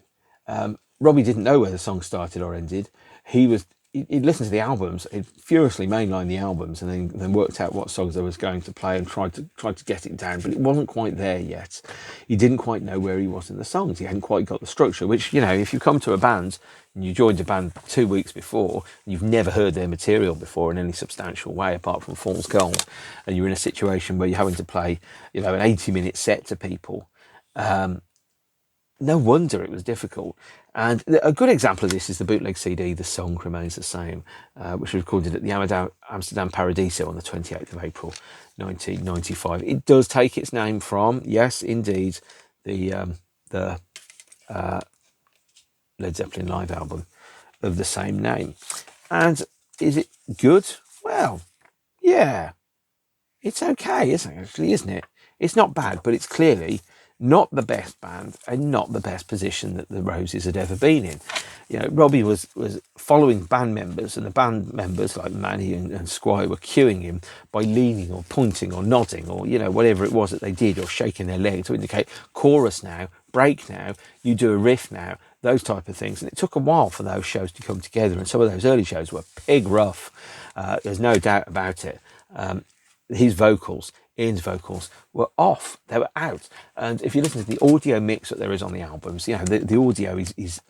Robbie didn't know where the song started or ended. He'd listened to the albums, he'd furiously mainlined the albums, and then worked out what songs they was going to play and tried to get it down, but it wasn't quite there yet. He didn't quite know where he was in the songs. He hadn't quite got the structure, which, you know, if you come to a band and you joined a band 2 weeks before, and you've never heard their material before in any substantial way apart from Fool's Gold, and you're in a situation where you're having to play, you know, an 80-minute set to people, no wonder it was difficult. And a good example of this is the bootleg CD, The Song Remains the Same, which was recorded at the Amsterdam Paradiso on the 28th of April, 1995. It does take its name from, yes, indeed, the Led Zeppelin live album of the same name. And is it good? Well, yeah, it's okay, isn't it? It's not bad, but it's clearly not the best band and not the best position that the Roses had ever been in. You know, Robbie was following band members, and the band members like Manny and Squire were cueing him by leaning or pointing or nodding or, you know, whatever it was that they did, or shaking their leg to indicate chorus now, break now, you do a riff now, those type of things. And it took a while for those shows to come together, and some of those early shows were pig rough. There's no doubt about it. Ian's vocals were off. They were out. And if you listen to the audio mix that there is on the albums, you know, the audio is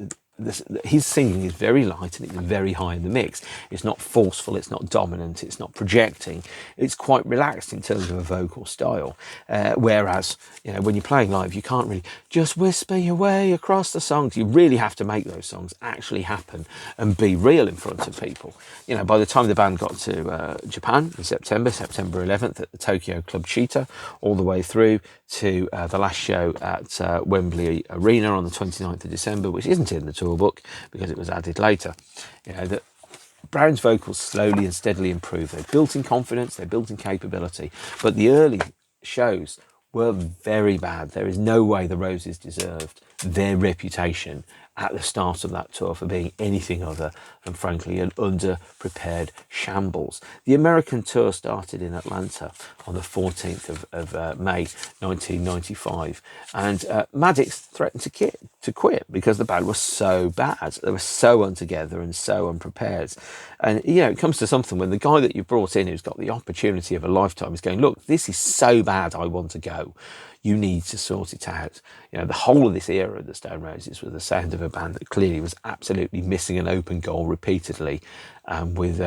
his singing is very light and it's very high in the mix. It's not forceful, it's not dominant, it's not projecting. It's quite relaxed in terms of a vocal style. Whereas, you know, when you're playing live, you can't really just whisper your way across the songs. You really have to make those songs actually happen and be real in front of people. You know, by the time the band got to Japan in September 11th at the Tokyo Club Cheetah, all the way through to the last show at Wembley Arena on the 29th of December, which isn't in the tour book because it was added later. You know, that Brown's vocals slowly and steadily improved. They built in confidence, they built in capability, but the early shows were very bad. There is no way the Roses deserved their reputation at the start of that tour for being anything other than, frankly, an underprepared shambles. The American tour started in Atlanta on the 14th of May 1995, and Maddix threatened to quit because the band was so bad. They were so untogether and so unprepared. And, you know, it comes to something when the guy that you brought in, who's got the opportunity of a lifetime, is going, look, this is so bad, I want to go. You need to sort it out. You know, the whole of this era of the Stone Roses was the sound of a band that clearly was absolutely missing an open goal repeatedly, with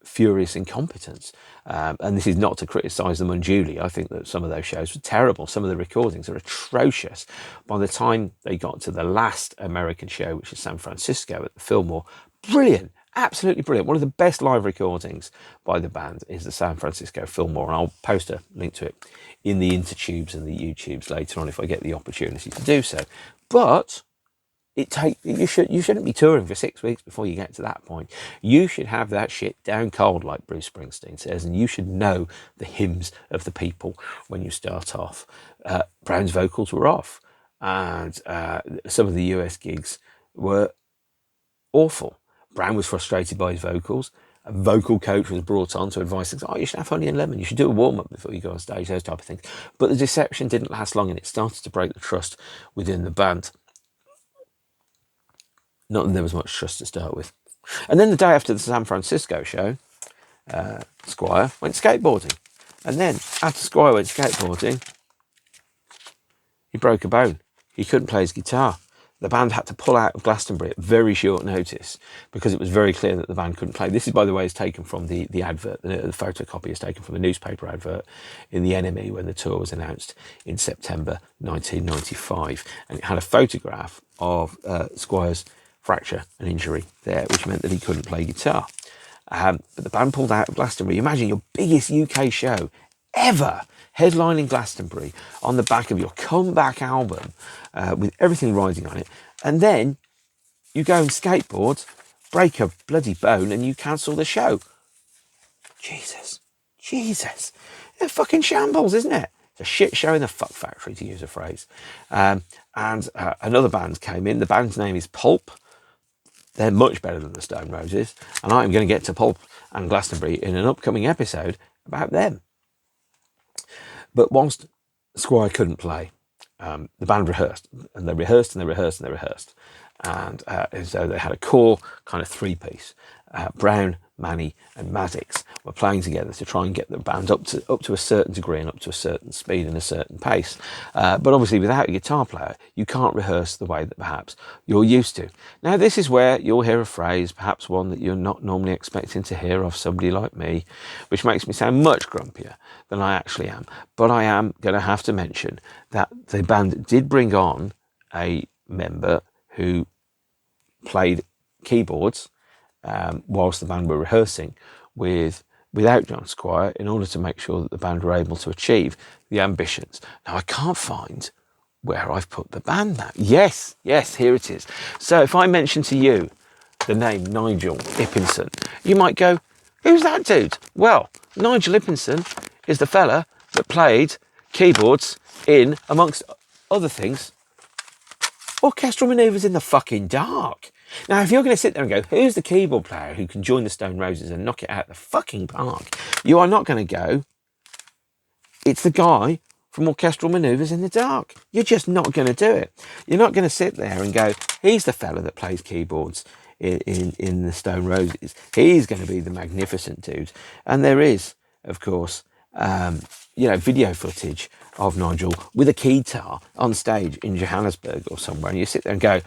furious incompetence. And this is not to criticise them unduly. I think that some of those shows were terrible. Some of the recordings are atrocious. By the time they got to the last American show, which is San Francisco at the Fillmore, brilliant. Absolutely brilliant. One of the best live recordings by the band is the San Francisco Fillmore, and I'll post a link to it in the Intertubes and the YouTubes later on if I get the opportunity to do so. But you shouldn't be touring for 6 weeks before you get to that point. You should have that shit down cold, like Bruce Springsteen says, and you should know the hymns of the people when you start off. Brown's vocals were off, and some of the US gigs were awful. Brown was frustrated by his vocals. A vocal coach was brought on to advise things. Oh, you should have honey and lemon. You should do a warm-up before you go on stage, those type of things. But the deception didn't last long, and it started to break the trust within the band. Not that there was much trust to start with. And then the day after the San Francisco show, Squire went skateboarding. And then after Squire went skateboarding, he broke a bone. He couldn't play his guitar. The band had to pull out of Glastonbury at very short notice because it was very clear that the band couldn't play. This is, by the way, is taken from the advert. The photocopy is taken from a newspaper advert in the NME when the tour was announced in September 1995. And it had a photograph of Squire's fracture and injury there, which meant that he couldn't play guitar. But the band pulled out of Glastonbury. Imagine your biggest UK show ever, headlining Glastonbury on the back of your comeback album, with everything riding on it, and then you go and skateboard, break a bloody bone, and you cancel the show. Jesus. It's fucking shambles, isn't it? It's a shit show in the fuck factory, to use a phrase. And another band came in. The band's name is Pulp. They're much better than the Stone Roses, and I'm going to get to Pulp and Glastonbury in an upcoming episode about them. But whilst Squire couldn't play, the band rehearsed, and they rehearsed, and they rehearsed, and they rehearsed. And so they had a core kind of three-piece. Brown, Manny and Maddix were playing together to try and get the band up to a certain degree and up to a certain speed and a certain pace. But obviously without a guitar player, you can't rehearse the way that perhaps you're used to. Now this is where you'll hear a phrase, perhaps one that you're not normally expecting to hear off somebody like me, which makes me sound much grumpier than I actually am. But I am going to have to mention that the band did bring on a member who played keyboards whilst the band were rehearsing without John Squire, in order to make sure that the band were able to achieve the ambitions. Now I can't find where I've put the band now. Yes, here it is. So if I mention to you the name Nigel Ippinson, you might go, who's that dude? Well, Nigel Ippinson is the fella that played keyboards in, amongst other things, Orchestral Manoeuvres in the Fucking Dark. Now, if you're going to sit there and go, who's the keyboard player who can join the Stone Roses and knock it out the fucking park? You are not going to go, it's the guy from Orchestral Manoeuvres in the Dark. You're just not going to do it. You're not going to sit there and go, he's the fella that plays keyboards in the Stone Roses. He's going to be the magnificent dude. And there is, of course, video footage of Nigel with a keytar on stage in Johannesburg or somewhere. And you sit there and go,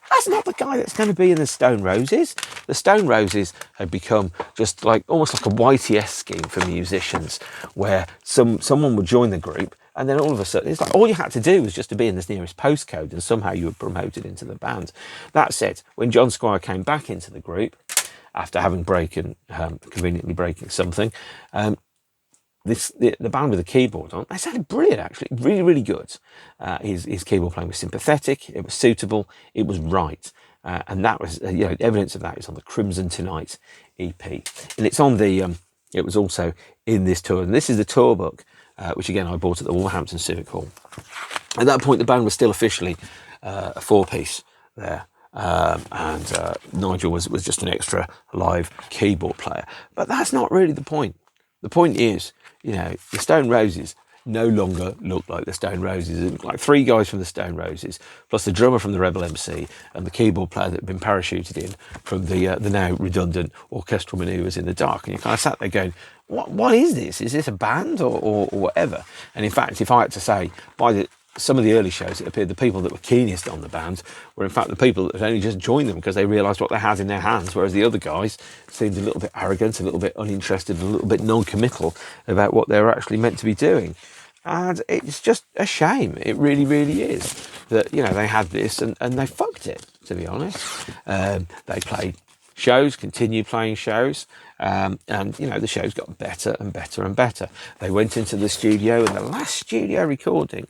that's not the guy that's going to be in the Stone Roses. The Stone Roses had become just like almost like a YTS scheme for musicians, where someone would join the group, and then all of a sudden it's like all you had to do was just to be in this nearest postcode, and somehow you were promoted into the band. That said, when John Squire came back into the group after having conveniently breaking something, the band with the keyboard on, they sounded brilliant, actually, really, really good. His keyboard playing was sympathetic, it was suitable, it was right. And that was, evidence of that is on the Crimson Tonight EP. And it's on it was also in this tour. And this is the tour book, which again, I bought at the Wolverhampton Civic Hall. At that point, the band was still officially a four-piece there. And Nigel was just an extra live keyboard player. But that's not really the point. The point is, the Stone Roses no longer look like the Stone Roses. It looked like three guys from the Stone Roses, plus the drummer from the Rebel MC and the keyboard player that had been parachuted in from the now redundant Orchestral Manoeuvres in the Dark. And you kind of sat there going, what is this? Is this a band or whatever? And in fact, if I had to say, by some of the early shows, it appeared the people that were keenest on the band were in fact the people that had only just joined them because they realised what they had in their hands, whereas the other guys seemed a little bit arrogant, a little bit uninterested, and a little bit non-committal about what they were actually meant to be doing. And it's just a shame. It really, really is that, they had this and they fucked it, to be honest. They played shows, continued playing shows, and the shows got better and better and better. They went into the studio, and the last studio recording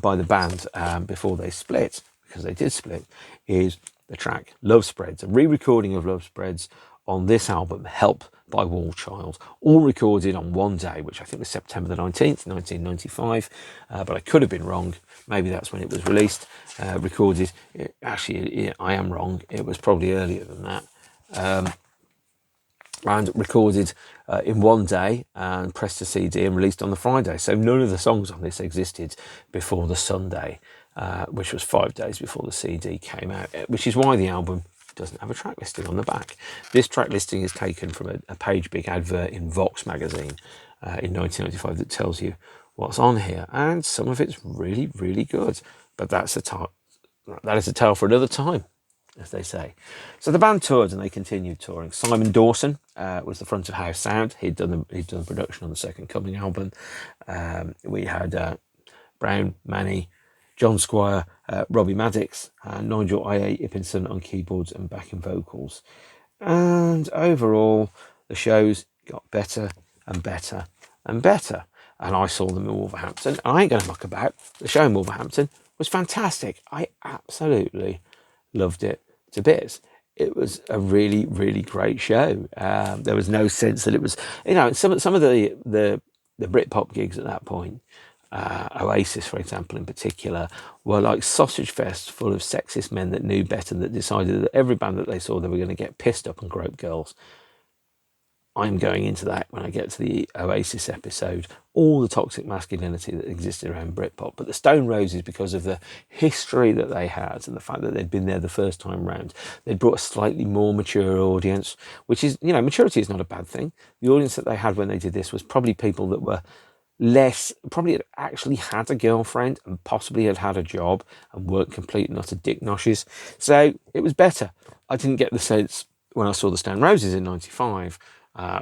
by the band before they split, because they did split, is the track Love Spreads, a re-recording of Love Spreads on this album, Help by Wall Child, all recorded on one day, which I think was September the 19th, 1995, but I could have been wrong. Maybe that's when it was released, recorded. I am wrong. It was probably earlier than that. And recorded in one day and pressed to CD and released on the Friday. So none of the songs on this existed before the Sunday, which was 5 days before the CD came out, which is why the album doesn't have a track listing on the back. This track listing is taken from a page big advert in Vox magazine in 1995 that tells you what's on here, and some of it's really, really good. But that is a tale for another time, as they say. So the band toured and they continued touring. Simon Dawson was the front of house sound. He'd done production on the Second Coming album. We had Brown, Manny, John Squire, Robbie Maddix, and Nigel I.A. Ippinson on keyboards and backing vocals. And overall, the shows got better and better and better. And I saw them in Wolverhampton. I ain't going to muck about. The show in Wolverhampton was fantastic. I absolutely loved it to bits. It was a really, really great show. There was no sense that it was, some of the Britpop gigs at that point, Oasis, for example, in particular, were like sausage fests full of sexist men that knew better, that decided that every band that they saw, they were going to get pissed up and grope girls. I'm going into that when I get to the Oasis episode, all the toxic masculinity that existed around Britpop. But the Stone Roses, because of the history that they had and the fact that they'd been there the first time round, they'd brought a slightly more mature audience, which is, maturity is not a bad thing. The audience that they had when they did this was probably people that were probably had actually had a girlfriend and possibly had a job and weren't complete and utter dick noshes. So it was better. I didn't get the sense when I saw the Stone Roses in 95,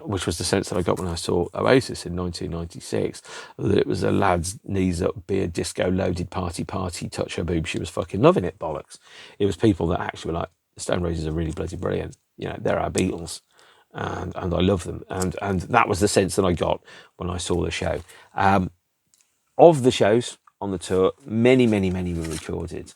which was the sense that I got when I saw Oasis in 1996, that it was a lad's knees up, beer, disco, loaded, party, touch her boob, she was fucking loving it, bollocks. It was people that actually were like, the Stone Roses are really bloody brilliant. They're our Beatles. And I love them. And that was the sense that I got when I saw the show. Of the shows on the tour, many were recorded.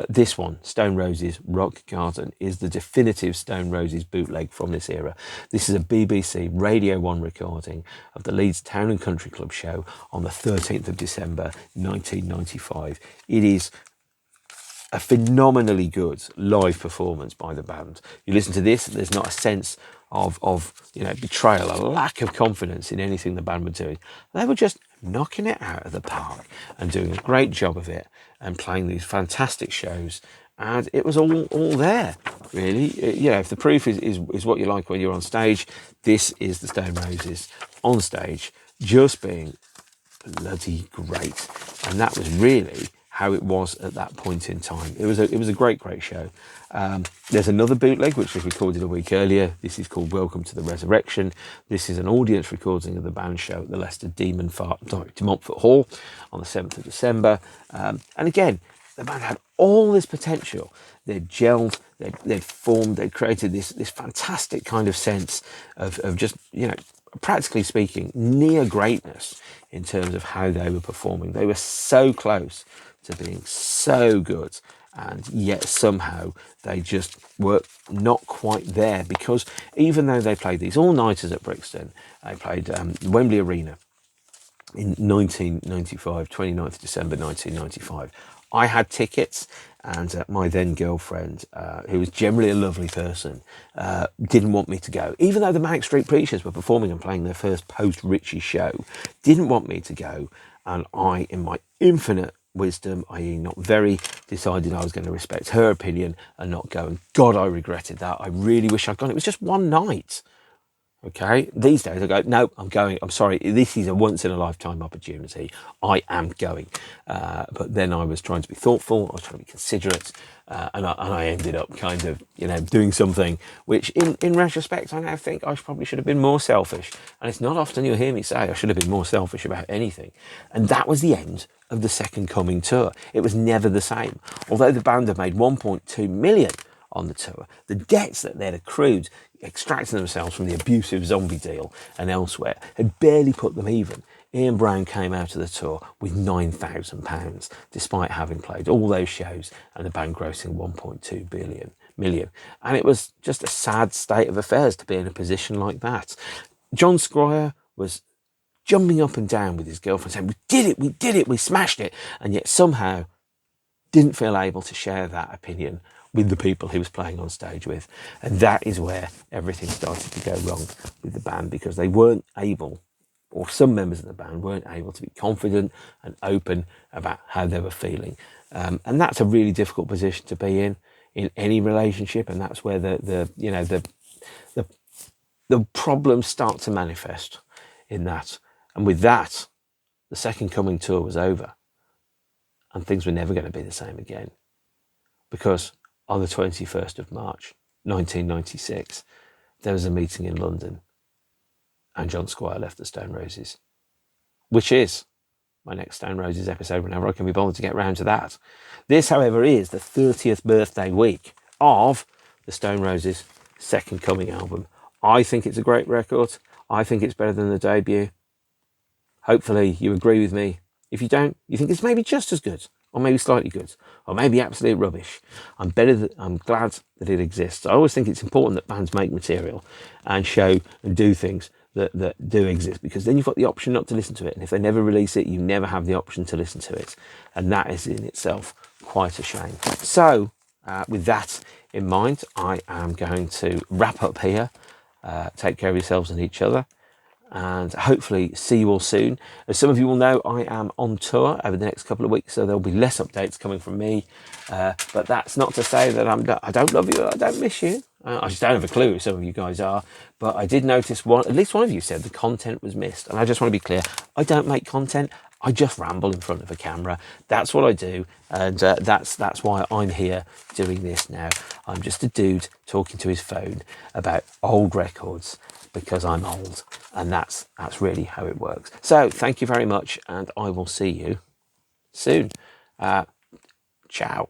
This one, Stone Roses Rock Garden, is the definitive Stone Roses bootleg from this era. This is a BBC Radio 1 recording of the Leeds Town and Country Club show on the 13th of December 1995. It is a phenomenally good live performance by the band. You listen to this, there's not a sense of betrayal, a lack of confidence in anything the band were doing. They were just knocking it out of the park and doing a great job of it and playing these fantastic shows. And it was all there, really. If the proof is what you like when you're on stage, this is the Stone Roses on stage, just being bloody great. And that was really how it was at that point in time. It was a great show. There's another bootleg which was recorded a week earlier. This is called Welcome to the Resurrection. This is an audience recording of the band show at the Leicester De Montfort Hall on the 7th of December. And again, the band had all this potential. They'd gelled, they'd formed, they'd created this fantastic kind of sense of just, practically speaking, near greatness in terms of how they were performing. They were so close to being so good, and yet somehow they just were not quite there, because even though they played these all-nighters at Brixton, they played Wembley Arena in 1995, 29th December 1995. I had tickets, and my then girlfriend, who was generally a lovely person, didn't want me to go. Even though the Manic Street Preachers were performing and playing their first post-Ritchie show, didn't want me to go. And I, in my infinite wisdom, i.e. not very, decided I was going to respect her opinion and not go. And God, I regretted that. I really wish I'd gone. It was just one night. Okay, these days I go, no, I'm going. I'm sorry, this is a once in a lifetime opportunity. I am going. But then I was trying to be thoughtful. I was trying to be considerate, and I ended up kind of, doing something which, in retrospect, I now think I probably should have been more selfish. And it's not often you'll hear me say I should have been more selfish about anything. And that was the end of the Second Coming tour. It was never the same. Although the band had made 1.2 million on the tour, the debts that they'd accrued, extracting themselves from the abusive Zombie deal and elsewhere, had barely put them even. Ian Brown came out of the tour with £9,000, despite having played all those shows and the band grossing 1.2 million. And it was just a sad state of affairs to be in a position like that. John Squire was jumping up and down with his girlfriend saying, we did it, we smashed it. And yet somehow didn't feel able to share that opinion with the people he was playing on stage with. And that is where everything started to go wrong with the band, because they weren't able, or some members of the band weren't able to be confident and open about how they were feeling. And that's a really difficult position to be in any relationship. And that's where the problems start to manifest in that. And with that, the Second Coming tour was over, and things were never going to be the same again, because on the 21st of March, 1996, there was a meeting in London, and John Squire left the Stone Roses, which is my next Stone Roses episode whenever I can be bothered to get round to that. This, however, is the 30th birthday week of the Stone Roses' Second Coming album. I think it's a great record. I think it's better than the debut. Hopefully you agree with me. If you don't, you think it's maybe just as good, or maybe slightly good, or maybe absolute rubbish. I'm glad that it exists. I always think it's important that bands make material and show and do things that do exist, because then you've got the option not to listen to it. And if they never release it, you never have the option to listen to it. And that is in itself quite a shame. So with that in mind, I am going to wrap up here. Take care of yourselves and each other, and hopefully see you all soon. As some of you will know, I am on tour over the next couple of weeks, so there'll be less updates coming from me. But that's not to say that I don't love you, I don't miss you. I just don't have a clue who some of you guys are. But I did notice at least one of you said the content was missed. And I just want to be clear, I don't make content. I just ramble in front of a camera. That's what I do. And that's why I'm here doing this now. I'm just a dude talking to his phone about old records, because I'm old, and that's really how it works. So thank you very much, and I will see you soon. Ciao.